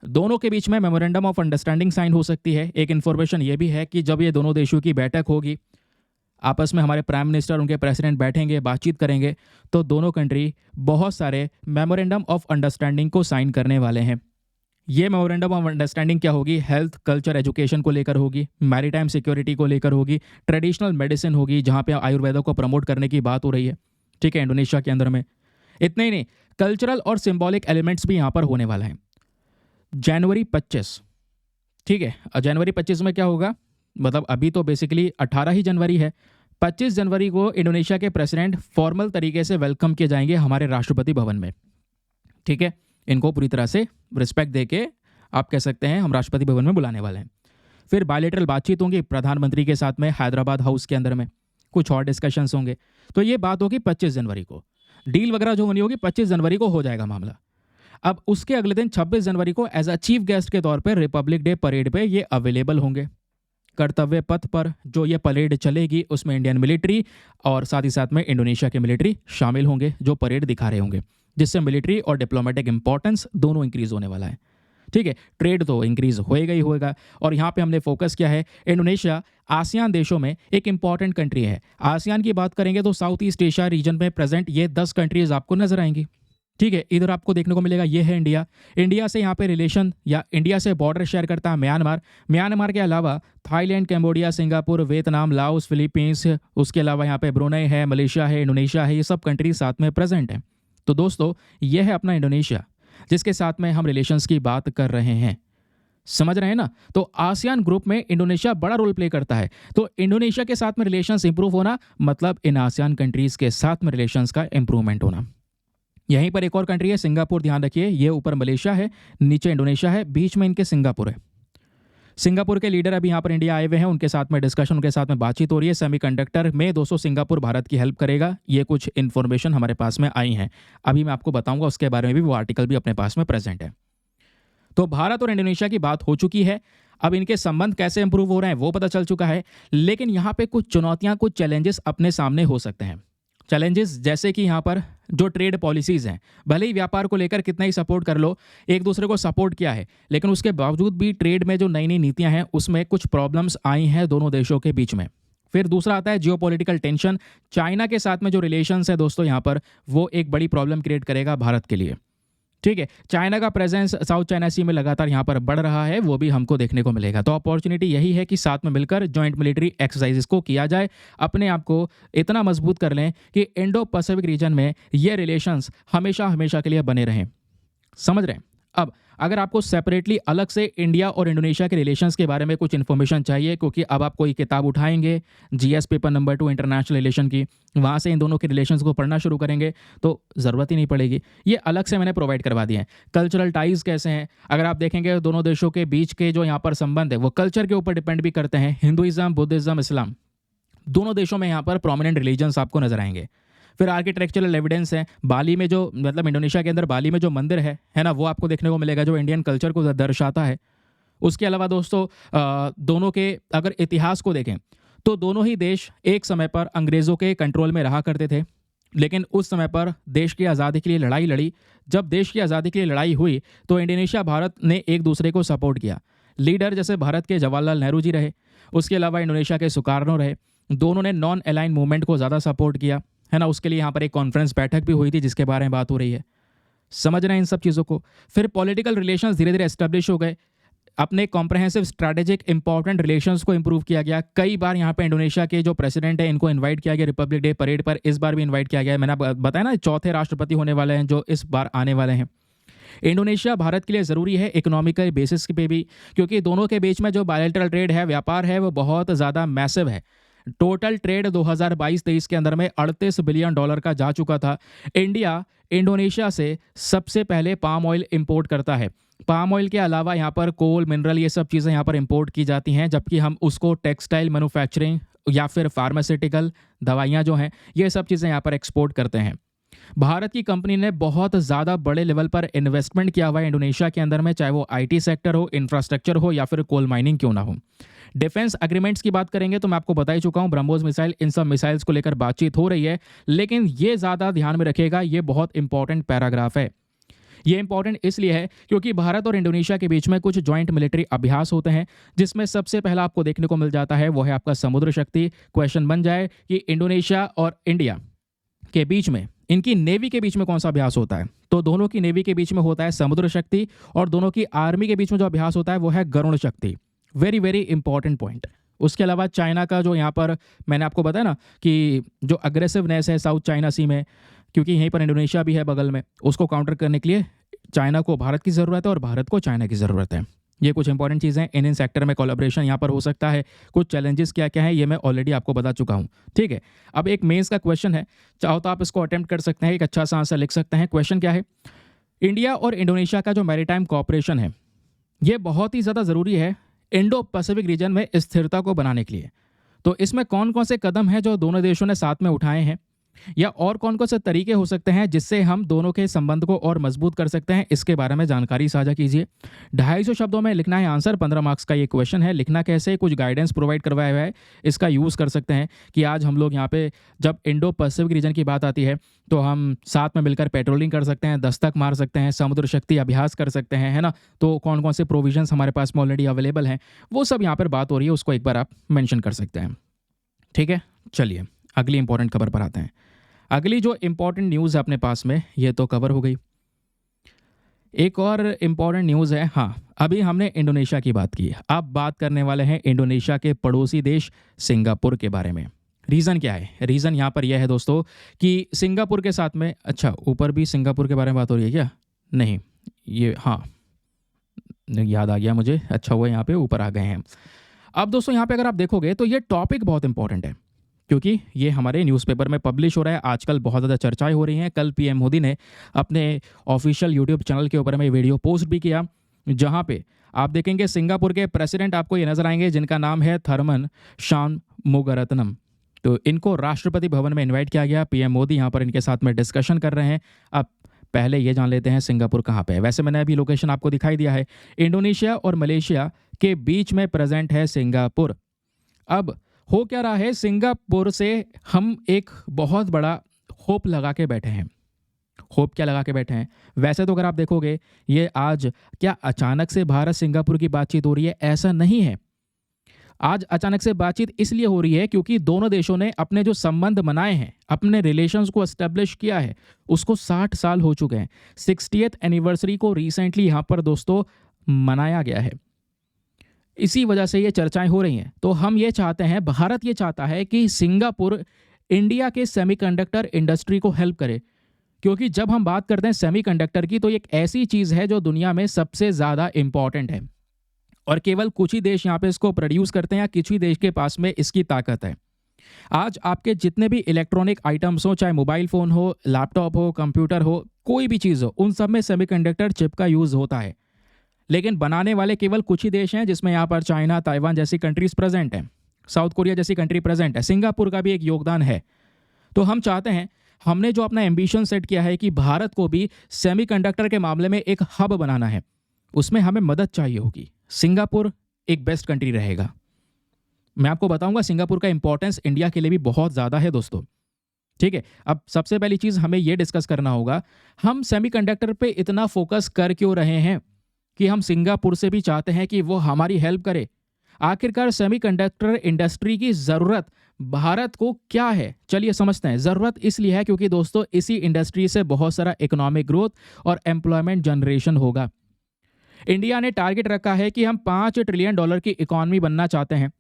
दोनों के बीच में मेमोरेंडम ऑफ अंडरस्टैंडिंग साइन हो सकती है। एक इन्फॉर्मेशन ये भी है कि जब ये दोनों देशों की बैठक होगी, आपस में हमारे प्राइम मिनिस्टर, उनके प्रेसिडेंट बैठेंगे, बातचीत करेंगे, तो दोनों कंट्री बहुत सारे मेमोरेंडम ऑफ अंडरस्टैंडिंग को साइन करने वाले हैं। ये मेमोरेंडम ऑफ अंडरस्टैंडिंग क्या होगी? हेल्थ, कल्चर, एजुकेशन को लेकर होगी, मैरीटाइम सिक्योरिटी को लेकर होगी, ट्रेडिशनल मेडिसिन होगी, जहाँ पे आयुर्वेदा को प्रमोट करने की बात हो रही है, ठीक है, इंडोनेशिया के अंदर में। इतने ही नहीं, कल्चरल और सिम्बॉलिक एलिमेंट्स भी यहाँ पर होने वाला है। जनवरी 25, ठीक है, जनवरी 25 में क्या होगा, मतलब अभी तो बेसिकली 18 ही जनवरी है। 25 जनवरी को इंडोनेशिया के प्रेसिडेंट फॉर्मल तरीके से वेलकम किए जाएंगे हमारे राष्ट्रपति भवन में, ठीक है। इनको पूरी तरह से रिस्पेक्ट देके आप कह सकते हैं हम राष्ट्रपति भवन में बुलाने वाले हैं। फिर बायलैटरल बातचीत होंगी प्रधानमंत्री के साथ में हैदराबाद हाउस के अंदर में, कुछ और डिस्कशंस होंगे। तो ये बात होगी 25 जनवरी को। डील वगैरह जो होनी होगी 25 जनवरी को हो जाएगा मामला। अब उसके अगले दिन 26 जनवरी को एज अ चीफ गेस्ट के तौर पर रिपब्लिक डे परेड पे ये अवेलेबल होंगे। कर्तव्य पथ पर जो ये परेड चलेगी उसमें इंडियन मिलिट्री और साथ ही साथ में इंडोनेशिया के मिलिट्री शामिल होंगे जो परेड दिखा रहे होंगे, जिससे मिलिट्री और डिप्लोमेटिक इंपॉर्टेंस दोनों इंक्रीज होने वाला है, ठीक है। ट्रेड तो इंक्रीज होएगा ही होएगा। और यहाँ पे हमने फोकस किया है, इंडोनेशिया आसियान देशों में एक इंपॉर्टेंट कंट्री है। आसियान की बात करेंगे तो साउथ ईस्ट एशिया रीजन में प्रेजेंट ये 10 कंट्रीज आपको नजर आएंगी, ठीक है। इधर आपको देखने को मिलेगा ये है इंडिया। इंडिया से यहाँ पे रिलेशन या इंडिया से बॉर्डर शेयर करता है म्यांमार। म्यांमार के अलावा Thailand, Cambodia, Singapore, Vietnam, Laos, Philippines, उसके अलावा यहाँ पे ब्रुनेई है, मलेशिया है, इंडोनेशिया है, ये सब कंट्री साथ में प्रेजेंट हैं। तो दोस्तों ये है अपना इंडोनेशिया, जिसके साथ में हम रिलेशंस की बात कर रहे हैं, समझ रहे हैं ना। तो आसियान ग्रुप में इंडोनेशिया बड़ा रोल प्ले करता है। तो इंडोनेशिया के साथ में रिलेशंस इंप्रूव होना मतलब इन आसियान कंट्रीज के साथ में रिलेशंस का इंप्रूवमेंट होना। यहीं पर एक और कंट्री है सिंगापुर, ध्यान रखिए, ये ऊपर मलेशिया है, नीचे इंडोनेशिया है, बीच में इनके सिंगापुर है। सिंगापुर के लीडर अभी यहाँ पर इंडिया आए हुए हैं, उनके साथ में डिस्कशन, उनके साथ में बातचीत हो रही है। सेमीकंडक्टर में दोस्तों सिंगापुर भारत की हेल्प करेगा, ये कुछ इन्फॉर्मेशन हमारे पास में आई हैं, अभी मैं आपको बताऊंगा उसके बारे में भी, वो आर्टिकल भी अपने पास में प्रेजेंट है। तो भारत और इंडोनेशिया की बात हो चुकी है। अब इनके संबंध कैसे इंप्रूव हो रहे हैं वो पता चल चुका है, लेकिन यहाँ पे कुछ चुनौतियाँ, कुछ चैलेंजेस अपने सामने हो सकते हैं। चैलेंजेस जैसे कि यहाँ पर जो ट्रेड पॉलिसीज़ हैं, भले ही व्यापार को लेकर कितना ही सपोर्ट कर लो, एक दूसरे को सपोर्ट किया है, लेकिन उसके बावजूद भी ट्रेड में जो नई नई नीतियाँ हैं उसमें कुछ प्रॉब्लम्स आई हैं दोनों देशों के बीच में। फिर दूसरा आता है जियोपॉलिटिकल टेंशन। चाइना के साथ में जो रिलेशंस है दोस्तों यहाँ पर, वो एक बड़ी प्रॉब्लम क्रिएट करेगा भारत के लिए, ठीक है। चाइना का प्रेजेंस साउथ चाइना सी में लगातार यहाँ पर बढ़ रहा है, वो भी हमको देखने को मिलेगा। तो अपॉर्चुनिटी यही है कि साथ में मिलकर जॉइंट मिलिट्री एक्सरसाइजेस को किया जाए, अपने आप को इतना मजबूत कर लें कि इंडो पैसिफिक रीजन में ये रिलेशंस हमेशा हमेशा के लिए बने रहें, समझ रहे हैं। अब अगर आपको सेपरेटली अलग से इंडिया और इंडोनेशिया के रिलेशंस के बारे में कुछ इन्फॉर्मेशन चाहिए, क्योंकि अब आप कोई किताब उठाएंगे GS paper number 2 international relation की, वहाँ से इन दोनों के रिलेशंस को पढ़ना शुरू करेंगे तो ज़रूरत ही नहीं पड़ेगी। ये अलग से मैंने प्रोवाइड करवा दिए हैं। कल्चरल टाइज़ कैसे हैं, अगर आप देखेंगे दोनों देशों के बीच के जो यहाँ पर संबंध है वो कल्चर के ऊपर डिपेंड भी करते हैं। हिंदुइज्म, बुद्धिज़्म, इस्लाम, दोनों देशों में यहाँ पर प्रोमिनेंट रिलीजन्स आपको नजर आएंगे। फिर आर्किटेक्चरल एविडेंस है, बाली में जो मतलब इंडोनेशिया के अंदर बाली में जो मंदिर है ना, वो आपको देखने को मिलेगा जो इंडियन कल्चर को दर्शाता है। उसके अलावा दोस्तों दोनों के अगर इतिहास को देखें तो दोनों ही देश एक समय पर अंग्रेज़ों के कंट्रोल में रहा करते थे, लेकिन उस समय पर देश की आज़ादी के लिए लड़ाई लड़ी। जब देश की आज़ादी के लिए लड़ाई हुई तो इंडोनेशिया भारत ने एक दूसरे को सपोर्ट किया। लीडर जैसे भारत के जवाहरलाल नेहरू जी रहे, उसके अलावा इंडोनेशिया के सुकार्नो रहे, दोनों ने नॉन अलाइन मूवमेंट को ज़्यादा सपोर्ट किया है ना। उसके लिए यहाँ पर एक कॉन्फ्रेंस बैठक भी हुई थी जिसके बारे में बात हो रही है। समझ रहे हैं इन सब चीज़ों को। फिर पॉलिटिकल रिलेशंस धीरे धीरे एस्टेब्लिश हो गए, अपने कॉम्प्रहेंसिव स्ट्रैटेजिक इंपॉर्टेंट रिलेशंस को इंप्रूव किया गया। कई बार यहाँ पे इंडोनेशिया के जो प्रेसिडेंट है इनको इनवाइट किया गया रिपब्लिक डे परेड पर, इस बार भी इनवाइट किया गया है। मैंने बताया ना, चौथे राष्ट्रपति होने वाले हैं जो इस बार आने वाले हैं। इंडोनेशिया भारत के लिए ज़रूरी है इकोनॉमिकल बेसिस पे भी, क्योंकि दोनों के बीच में जो बायलैटरल ट्रेड है, व्यापार है, वो बहुत ज़्यादा मैसिव है। टोटल ट्रेड 2022-23 के अंदर में $38 बिलियन का जा चुका था। इंडिया इंडोनेशिया से सबसे पहले पाम ऑयल इंपोर्ट करता है। पाम ऑयल के अलावा यहाँ पर कोल, मिनरल, ये सब चीज़ें यहाँ पर इंपोर्ट की जाती हैं, जबकि हम उसको टेक्सटाइल मैन्युफैक्चरिंग या फिर फार्मास्यूटिकल दवाइयाँ जो हैं ये सब चीज़ें यहाँ पर एक्सपोर्ट करते हैं। भारत की कंपनी ने बहुत ज़्यादा बड़े लेवल पर इन्वेस्टमेंट किया हुआ है इंडोनेशिया के अंदर में, चाहे वो आईटी सेक्टर हो, इंफ्रास्ट्रक्चर हो या फिर कोल माइनिंग क्यों ना हो। डिफेंस एग्रीमेंट्स की बात करेंगे तो मैं आपको बता ही चुका हूं, ब्रह्मोस मिसाइल, इन सब मिसाइल्स को लेकर बातचीत हो रही है, लेकिन ये ज़्यादा ध्यान में रखिएगा, ये बहुत इंपॉर्टेंट पैराग्राफ है। ये इंपॉर्टेंट इसलिए है क्योंकि भारत और इंडोनेशिया के बीच में कुछ जॉइंट मिलिट्री अभ्यास होते हैं, जिसमें सबसे पहला आपको देखने को मिल जाता है वो है आपका समुद्र शक्ति। क्वेश्चन बन जाए कि इंडोनेशिया और इंडिया के बीच में, इनकी नेवी के बीच में कौन सा अभ्यास होता है, तो दोनों की नेवी के बीच में होता है समुद्र शक्ति, और दोनों की आर्मी के बीच में जो अभ्यास होता है वो है गरुण शक्ति। Very very important point. उसके अलावा चाइना का जो यहाँ पर मैंने आपको बताया ना कि जो अग्रेसिवनेस है साउथ चाइना सी में, क्योंकि यहीं पर इंडोनेशिया भी है बगल में, उसको काउंटर करने के लिए चाइना को भारत की ज़रूरत है और भारत को चाइना की ज़रूरत है। ये कुछ इंपॉर्टेंट चीज़ें हैं। इन सेक्टर में कोलैबोरेशन यहाँ पर हो सकता है। कुछ चैलेंजेस क्या क्या है ये मैं ऑलरेडी आपको बता चुका हूँ, ठीक है। अब एक मेंस का क्वेश्चन है, चाहो तो आप इसको अटेम्प्ट कर सकते हैं, एक अच्छा सा आंसर लिख सकते हैं। क्वेश्चन क्या है, इंडिया और इंडोनेशिया का जो मैरीटाइम कॉपरेशन है ये बहुत ही ज़्यादा ज़रूरी है इंडो पैसिफिक रीजन में स्थिरता को बनाने के लिए। तो इसमें कौन कौन से कदम हैं जो दोनों देशों ने साथ में उठाए हैं, या और कौन कौन से तरीके हो सकते हैं जिससे हम दोनों के संबंध को और मजबूत कर सकते हैं, इसके बारे में जानकारी साझा कीजिए। 250 शब्दों में लिखना है आंसर, 15 मार्क्स का ये क्वेश्चन है। लिखना कैसे, कुछ गाइडेंस प्रोवाइड करवाया हुआ है, इसका यूज़ कर सकते हैं कि आज हम लोग यहाँ पे जब इंडो पैसिफिक रीजन की बात आती है तो हम साथ में मिलकर पेट्रोलिंग कर सकते हैं, दस्तक मार सकते हैं, समुद्र शक्ति अभ्यास कर सकते हैं, है ना। तो कौन कौन से प्रोविजंस हमारे पास में ऑलरेडी अवेलेबल हैं वो सब यहाँ पर बात हो रही है, उसको एक बार आप मेंशन कर सकते हैं, ठीक है। चलिए अगली इंपॉर्टेंट खबर पर आते हैं। अगली जो इंपॉर्टेंट न्यूज़ है अपने पास में ये तो कवर हो गई। एक और इंपॉर्टेंट न्यूज़ है, हाँ, अभी हमने इंडोनेशिया की बात की, अब बात करने वाले हैं इंडोनेशिया के पड़ोसी देश सिंगापुर के बारे में। रीज़न क्या है, रीज़न यहाँ पर यह है दोस्तों कि सिंगापुर के साथ में, अच्छा ऊपर भी सिंगापुर के बारे में बात हो रही है क्या, नहीं ये, हाँ याद आ गया मुझे, अच्छा हुआ यहाँ पे ऊपर आ गए हैं। अब दोस्तों यहाँ पे अगर आप देखोगे तो ये टॉपिक बहुत इंपॉर्टेंट है, क्योंकि ये हमारे न्यूज़पेपर में पब्लिश हो रहा है, आजकल बहुत ज़्यादा चर्चाएं हो रही हैं। कल पीएम मोदी ने अपने ऑफिशियल यूट्यूब चैनल के ऊपर में वीडियो पोस्ट भी किया, जहां पे आप देखेंगे सिंगापुर के प्रेसिडेंट आपको ये नजर आएंगे जिनका नाम है थरमन शानमुगारत्नम। तो इनको राष्ट्रपति भवन में इन्वाइट किया गया, पीएम मोदी यहाँ पर इनके साथ में डिस्कशन कर रहे हैं। अब पहले ये जान लेते हैं सिंगापुर कहाँ पे है। वैसे मैंने अभी लोकेशन आपको दिखाई दिया है, इंडोनेशिया और मलेशिया के बीच में प्रेजेंट है सिंगापुर। अब हो क्या रहा है, सिंगापुर से हम एक बहुत बड़ा होप लगा के बैठे हैं। होप क्या लगा के बैठे हैं, वैसे तो अगर आप देखोगे ये आज क्या अचानक से भारत सिंगापुर की बातचीत हो रही है, ऐसा नहीं है। आज अचानक से बातचीत इसलिए हो रही है क्योंकि दोनों देशों ने अपने जो संबंध बनाए हैं, अपने रिलेशंस को एस्टेब्लिश किया है, उसको 60 साल हो चुके हैं। 60th एनिवर्सरी को रिसेंटली यहाँ पर दोस्तों मनाया गया है, इसी वजह से ये चर्चाएं हो रही हैं। तो हम ये चाहते हैं, भारत ये चाहता है कि सिंगापुर इंडिया के सेमीकंडक्टर इंडस्ट्री को हेल्प करे, क्योंकि जब हम बात करते हैं सेमीकंडक्टर की तो ये एक ऐसी चीज़ है जो दुनिया में सबसे ज़्यादा इम्पॉर्टेंट है और केवल कुछ ही देश यहाँ पे इसको प्रोड्यूस करते हैं या कुछ ही देश के पास में इसकी ताकत है। आज आपके जितने भी इलेक्ट्रॉनिक आइटम्स हो, चाहे मोबाइल फ़ोन हो, लैपटॉप हो, कंप्यूटर हो, कोई भी चीज़ हो, उन सब में सेमीकंडक्टर चिप का यूज़ होता है। लेकिन बनाने वाले केवल कुछ ही देश हैं, जिसमें यहाँ पर चाइना, ताइवान जैसी कंट्रीज़ प्रेजेंट हैं, साउथ कोरिया जैसी कंट्री प्रेजेंट है, सिंगापुर का भी एक योगदान है। तो हम चाहते हैं, हमने जो अपना एम्बिशन सेट किया है कि भारत को भी सेमीकंडक्टर के मामले में एक हब बनाना है, उसमें हमें मदद चाहिए होगी। सिंगापुर एक बेस्ट कंट्री रहेगा। मैं आपको बताऊंगा सिंगापुर का इंपॉर्टेंस इंडिया के लिए भी बहुत ज़्यादा है दोस्तों। ठीक है, अब सबसे पहली चीज़ हमें यह डिस्कस करना होगा, हम सेमीकंडक्टर पे इतना फोकस कर क्यों रहे हैं कि हम सिंगापुर से भी चाहते हैं कि वो हमारी हेल्प करे। आखिरकार सेमीकंडक्टर इंडस्ट्री की ज़रूरत भारत को क्या है, चलिए समझते हैं। ज़रूरत इसलिए है क्योंकि दोस्तों इसी इंडस्ट्री से बहुत सारा इकोनॉमिक ग्रोथ और एम्प्लॉयमेंट जनरेशन होगा। इंडिया ने टारगेट रखा है कि हम $5 ट्रिलियन की इकॉनमी बनना चाहते हैं,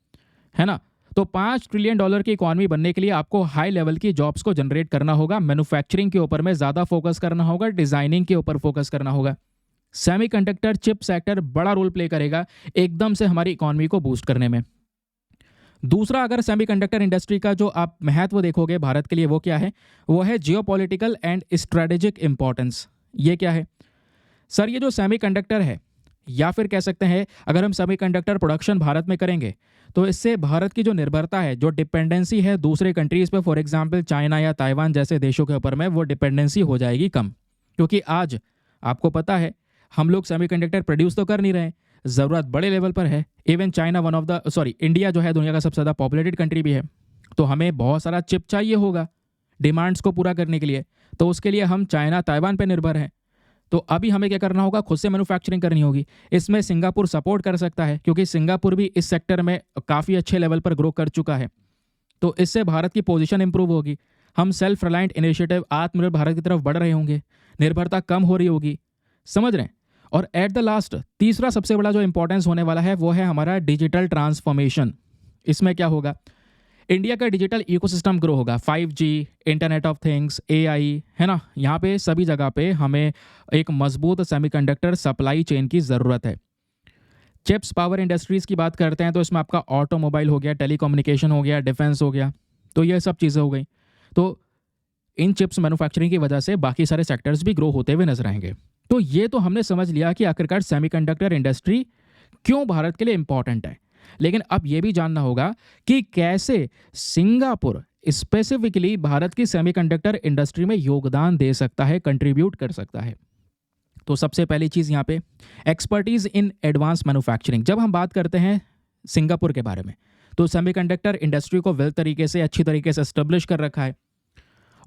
है ना। तो $5 ट्रिलियन की इकॉनमी बनने के लिए आपको हाई लेवल की जॉब्स को जनरेट करना होगा, मैन्युफैक्चरिंग के ऊपर में ज़्यादा फोकस करना होगा, डिज़ाइनिंग के ऊपर फोकस करना होगा। सेमीकंडक्टर चिप सेक्टर बड़ा रोल प्ले करेगा एकदम से हमारी इकॉनमी को बूस्ट करने में। दूसरा, अगर सेमीकंडक्टर इंडस्ट्री का जो आप महत्व देखोगे भारत के लिए, वो क्या है, वो है जियोपॉलिटिकल एंड स्ट्रेटेजिक इंपॉर्टेंस। ये क्या है सर? ये जो सेमीकंडक्टर है, या फिर कह सकते हैं अगर हम सेमीकंडक्टर प्रोडक्शन भारत में करेंगे तो इससे भारत की जो निर्भरता है, जो डिपेंडेंसी है दूसरे कंट्रीज़ पे, फॉर एग्जांपल चाइना या ताइवान जैसे देशों के ऊपर में, वो डिपेंडेंसी हो जाएगी कम। क्योंकि आज आपको पता है हम लोग सेमीकंडक्टर प्रोड्यूस तो कर नहीं रहे, ज़रूरत बड़े लेवल पर है। इवन चाइना इंडिया जो है दुनिया का सबसे ज़्यादा पॉपुलेटेड कंट्री भी है, तो हमें बहुत सारा चिप चाहिए होगा डिमांड्स को पूरा करने के लिए। तो उसके लिए हम चाइना, ताइवान पर निर्भर हैं। तो अभी हमें क्या करना होगा, खुद से मैन्युफैक्चरिंग करनी होगी। इसमें सिंगापुर सपोर्ट कर सकता है क्योंकि सिंगापुर भी इस सेक्टर में काफ़ी अच्छे लेवल पर ग्रो कर चुका है। तो इससे भारत की पोजीशन इंप्रूव होगी। हम सेल्फ रिलायंट इनिशिएटिव, आत्मनिर्भर भारत की तरफ बढ़ रहे होंगे, निर्भरता कम हो रही होगी, समझ रहे हैं। और एट द लास्ट, तीसरा सबसे बड़ा जो इंपॉर्टेंस होने वाला है वो है हमारा डिजिटल ट्रांसफॉर्मेशन। इसमें क्या होगा, इंडिया का डिजिटल इकोसिस्टम ग्रो होगा, 5G, internet of things, AI, है ना। यहाँ पे सभी जगह पे हमें एक मजबूत सेमीकंडक्टर सप्लाई चेन की ज़रूरत है। चिप्स पावर इंडस्ट्रीज़ की बात करते हैं तो इसमें आपका ऑटोमोबाइल हो गया, टेलीकम्युनिकेशन हो गया, डिफेंस हो गया, तो ये सब चीज़ें हो गई। तो इन चिप्स मैन्युफैक्चरिंग की वजह से बाकी सारे सेक्टर्स भी ग्रो होते हुए नजर आएंगे। तो ये तो हमने समझ लिया कि आखिरकार सेमीकंडक्टर इंडस्ट्री क्यों भारत के लिए इंपॉर्टेंट है। लेकिन अब ये भी जानना होगा कि कैसे सिंगापुर स्पेसिफिकली भारत की सेमीकंडक्टर इंडस्ट्री में योगदान दे सकता है, कंट्रीब्यूट कर सकता है। तो सबसे पहली चीज़ यहाँ पे एक्सपर्टीज़ इन एडवांस मैन्युफैक्चरिंग। जब हम बात करते हैं सिंगापुर के बारे में तो सेमीकंडक्टर इंडस्ट्री को वेल तरीके से, अच्छी तरीके से एस्टेब्लिश कर रखा है।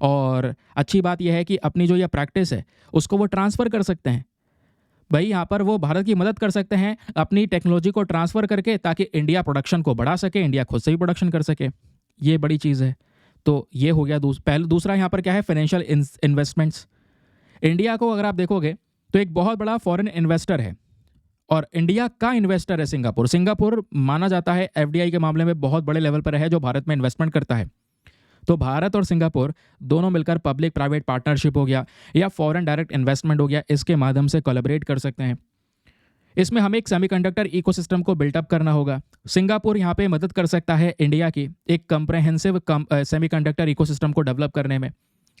और अच्छी बात यह है कि अपनी जो यह प्रैक्टिस है उसको वो ट्रांसफ़र कर सकते हैं। भाई यहाँ पर वो भारत की मदद कर सकते हैं अपनी टेक्नोलॉजी को ट्रांसफ़र करके, ताकि इंडिया प्रोडक्शन को बढ़ा सके, इंडिया खुद से ही प्रोडक्शन कर सके। ये बड़ी चीज़ है। तो ये हो गया दूसरा यहाँ पर क्या है, फाइनेंशियल इन्वेस्टमेंट्स। इंडिया को अगर आप देखोगे तो एक बहुत बड़ा फॉरेन इन्वेस्टर है और इंडिया का इन्वेस्टर है सिंगापुर। सिंगापुर माना जाता है FDI के मामले में बहुत बड़े लेवल पर है जो भारत में इन्वेस्टमेंट करता है। तो भारत और सिंगापुर दोनों मिलकर पब्लिक प्राइवेट पार्टनरशिप हो गया या फॉरेन डायरेक्ट इन्वेस्टमेंट हो गया, इसके माध्यम से कोलैबोरेट कर सकते हैं। इसमें हमें एक सेमीकंडक्टर इकोसिस्टम को बिल्टअप करना होगा। सिंगापुर यहाँ पे मदद कर सकता है इंडिया की एक कंप्रेहेंसिव सेमीकंडक्टर इकोसिस्टम को डेवलप करने में।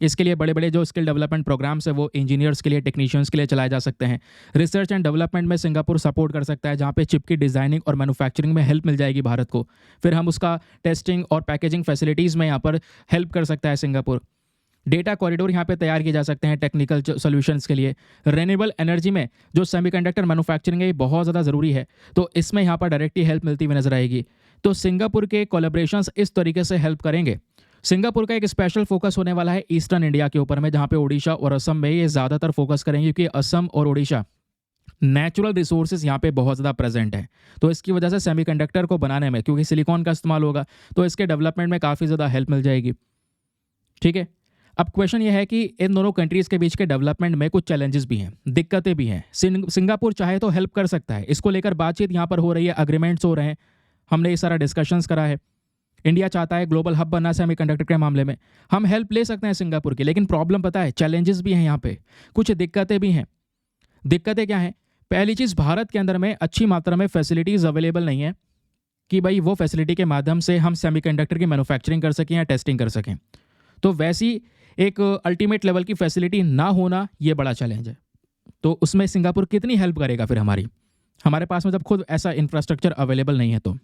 इसके लिए बड़े बड़े जो स्किल डेवलपमेंट प्रोग्राम्स है वो इंजीनियर्स के लिए, टेक्नीशियंस के लिए चलाए जा सकते हैं। रिसर्च एंड डेवलपमेंट में सिंगापुर सपोर्ट कर सकता है, जहाँ पे चिप की डिज़ाइनिंग और मैन्युफैक्चरिंग में हेल्प मिल जाएगी भारत को। फिर हम उसका टेस्टिंग और पैकेजिंग फैसिलिटीज़ में यहाँ पर हेल्प कर सकता है सिंगापुर। डेटा कॉरिडोर यहाँ पे तैयार किए जा सकते हैं टेक्निकल सॉल्यूशंस के लिए। रिन्यूएबल एनर्जी में जो सेमीकंडक्टर मैन्युफैक्चरिंग है ये बहुत ज़्यादा ज़रूरी है, तो इसमें यहाँ पर डायरेक्टली हेल्प मिलती हुई नजर आएगी। तो सिंगापुर के कोलैबोरेशंस इस तरीके से हेल्प करेंगे। सिंगापुर का एक स्पेशल फोकस होने वाला है ईस्टर्न इंडिया के ऊपर में, जहाँ पे ओडिशा और असम में ये ज़्यादातर फोकस करेंगे, क्योंकि असम और ओडिशा नेचुरल रिसोर्सेज यहाँ पे बहुत ज़्यादा प्रेजेंट है। तो इसकी वजह से सेमीकंडक्टर को बनाने में, क्योंकि सिलिकॉन का इस्तेमाल होगा, तो इसके डेवलपमेंट में काफ़ी ज़्यादा हेल्प मिल जाएगी। ठीक है, अब क्वेश्चन ये है कि इन दोनों कंट्रीज़ के बीच के डेवलपमेंट में कुछ चैलेंजेस भी हैं, दिक्कतें भी हैं। सिंगापुर चाहे तो हेल्प कर सकता है, इसको लेकर बातचीत यहाँ पर हो रही है, अग्रीमेंट्स हो रहे हैं, हमने ये सारा डिस्कशंस करा है। इंडिया चाहता है ग्लोबल हब बनना सेमीकंडक्टर के मामले में, हम हेल्प ले सकते हैं सिंगापुर की, लेकिन प्रॉब्लम पता है, चैलेंजेस भी हैं यहाँ पे, कुछ दिक्कतें भी हैं। दिक्कतें क्या हैं? पहली चीज़, भारत के अंदर में अच्छी मात्रा में फैसिलिटीज़ अवेलेबल नहीं है कि भाई वो फैसिलिटी के माध्यम से हम सेमीकंडक्टर की मैन्युफैक्चरिंग कर सकें या टेस्टिंग कर सकें। तो वैसी एक अल्टीमेट लेवल की फैसिलिटी ना होना, ये बड़ा चैलेंज है। तो उसमें सिंगापुर कितनी हेल्प करेगा फिर हमारी, हमारे पास में जब खुद ऐसा इंफ्रास्ट्रक्चर अवेलेबल नहीं है तो।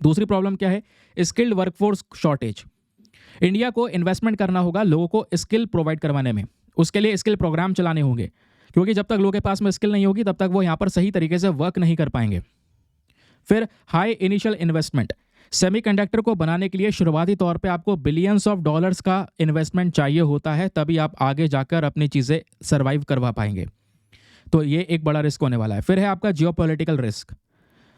दूसरी प्रॉब्लम क्या है? Skilled workforce shortage. इंडिया को इन्वेस्टमेंट करना होगा लोगों को स्किल प्रोवाइड करवाने में, उसके लिए स्किल प्रोग्राम चलाने होंगे, क्योंकि जब तक लोगों के पास में स्किल नहीं होगी तब तक वो यहाँ पर सही तरीके से वर्क नहीं कर पाएंगे। फिर हाई इनिशियल इन्वेस्टमेंट। सेमीकंडक्टर को बनाने के लिए शुरुआती तौर पे आपको बिलियंस ऑफ डॉलर्स का इन्वेस्टमेंट चाहिए होता है, तभी आप आगे जाकर अपनी चीज़ें सर्वाइव करवा पाएंगे। तो ये एक बड़ा रिस्क होने वाला है। फिर है आपका जियोपॉलिटिकल रिस्क।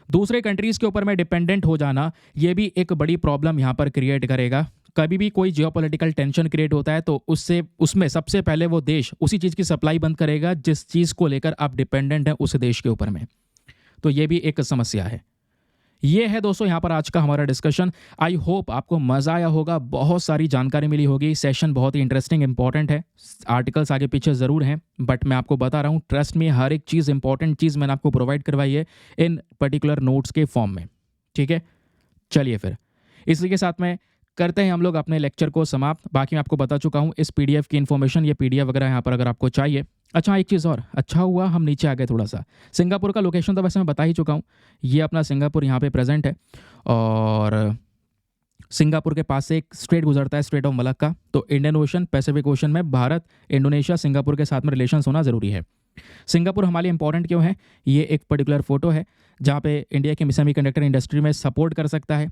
दूसरे कंट्रीज़ के ऊपर में डिपेंडेंट हो जाना, ये भी एक बड़ी प्रॉब्लम यहाँ पर क्रिएट करेगा। कभी भी कोई जियोपॉलिटिकल टेंशन क्रिएट होता है तो उसमें सबसे पहले वो देश उसी चीज़ की सप्लाई बंद करेगा जिस चीज़ को लेकर आप डिपेंडेंट हैं उस देश के ऊपर में। तो ये भी एक समस्या है। ये है दोस्तों यहाँ पर आज का हमारा डिस्कशन। आई होप आपको मज़ा आया होगा, बहुत सारी जानकारी मिली होगी। सेशन बहुत ही इंटरेस्टिंग इंपॉर्टेंट है, आर्टिकल्स आगे पीछे ज़रूर हैं, बट मैं आपको बता रहा हूँ, ट्रस्ट में हर एक चीज़ इंपॉर्टेंट चीज़ मैंने आपको प्रोवाइड करवाई है इन पर्टिकुलर नोट्स के फॉर्म में। ठीक है, चलिए फिर इसी के साथ में करते हैं हम लोग अपने लेक्चर को समाप्त। बाकी मैं आपको बता चुका हूँ इस पीडीएफ की इन्फॉर्मेशन, ये पीडीएफ वगैरह यहाँ पर अगर आपको चाहिए। अच्छा, एक चीज़ और, अच्छा हुआ हम नीचे आ गए थोड़ा सा। सिंगापुर का लोकेशन तो वैसे मैं बता ही चुका हूँ, ये अपना सिंगापुर यहाँ पे प्रेजेंट है, और सिंगापुर के पास से एक स्ट्रेट गुजरता है, स्ट्रेट ऑफ मलक्का। तो इंडियन ओशन, पैसिफिक ओशन में भारत, इंडोनेशिया, सिंगापुर के साथ में रिलेशंस होना ज़रूरी है। सिंगापुर हमारे लिए इंपॉर्टेंट क्यों है? ये एक पर्टिकुलर फोटो है जहाँ पे इंडिया की सेमीकंडक्टर इंडस्ट्री में सपोर्ट कर सकता है,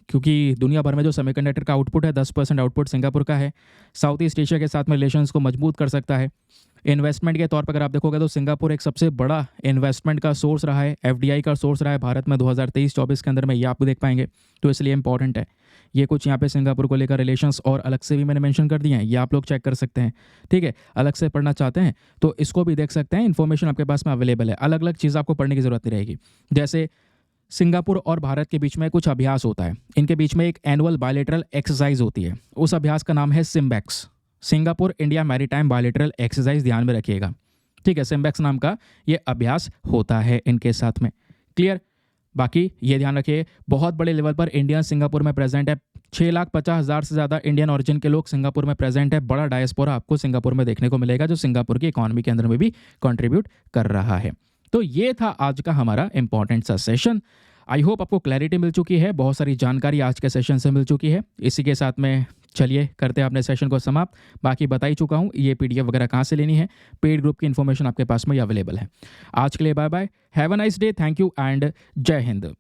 क्योंकि दुनिया भर में जो सेमीकंडक्टर का आउटपुट है 10% आउटपुट सिंगापुर का है। साउथ ईस्ट एशिया के साथ में रिलेशंस को मजबूत कर सकता है। इन्वेस्टमेंट के तौर पर अगर आप देखोगे तो सिंगापुर एक सबसे बड़ा इन्वेस्टमेंट का सोर्स रहा है, एफडीआई का सोर्स रहा है भारत में 2023-24 के अंदर में, ये आप देख पाएंगे। तो इसलिए इंपॉर्टेंट है। ये कुछ यहाँ पे सिंगापुर को लेकर रिलेशंस और अलग से भी मैंने मेंशन कर दिए हैं, ये आप लोग चेक कर सकते हैं। ठीक है, अलग से पढ़ना चाहते हैं तो इसको भी देख सकते हैं, इन्फॉर्मेशन आपके पास में अवेलेबल है। अलग अलग चीज़ आपको पढ़ने की जरूरत नहीं रहेगी। जैसे सिंगापुर और भारत के बीच में कुछ अभ्यास होता है, इनके बीच में एक एनुअल बायलैटरल एक्सरसाइज होती है, उस अभ्यास का नाम है SIMBEX, Singapore India maritime bilateral exercise, ध्यान में रखिएगा। ठीक है, सिम्बैक्स नाम का ये अभ्यास होता है इनके साथ में। क्लियर? बाकी ये ध्यान रखिए, बहुत बड़े लेवल पर इंडियन सिंगापुर में प्रेजेंट है। 6,50,000 से ज़्यादा इंडियन ओरिजिन के लोग सिंगापुर में प्रेजेंट है। बड़ा डायस्पोरा आपको सिंगापुर में देखने को मिलेगा, जो सिंगापुर की इकॉनमी के अंदर में भी कंट्रीब्यूट कर रहा है। तो ये था आज का हमारा इंपॉर्टेंट सा सेशन। आई होप आपको क्लैरिटी मिल चुकी है, बहुत सारी जानकारी आज के सेशन से मिल चुकी है। इसी के साथ में चलिए करते हैं अपने सेशन को समाप्त। बाकी बता ही चुका हूँ ये पीडीएफ वगैरह कहाँ से लेनी है, पेड ग्रुप की इन्फॉर्मेशन आपके पास में अवेलेबल है। आज के लिए bye bye, have a nice day, thank you and जय हिंद।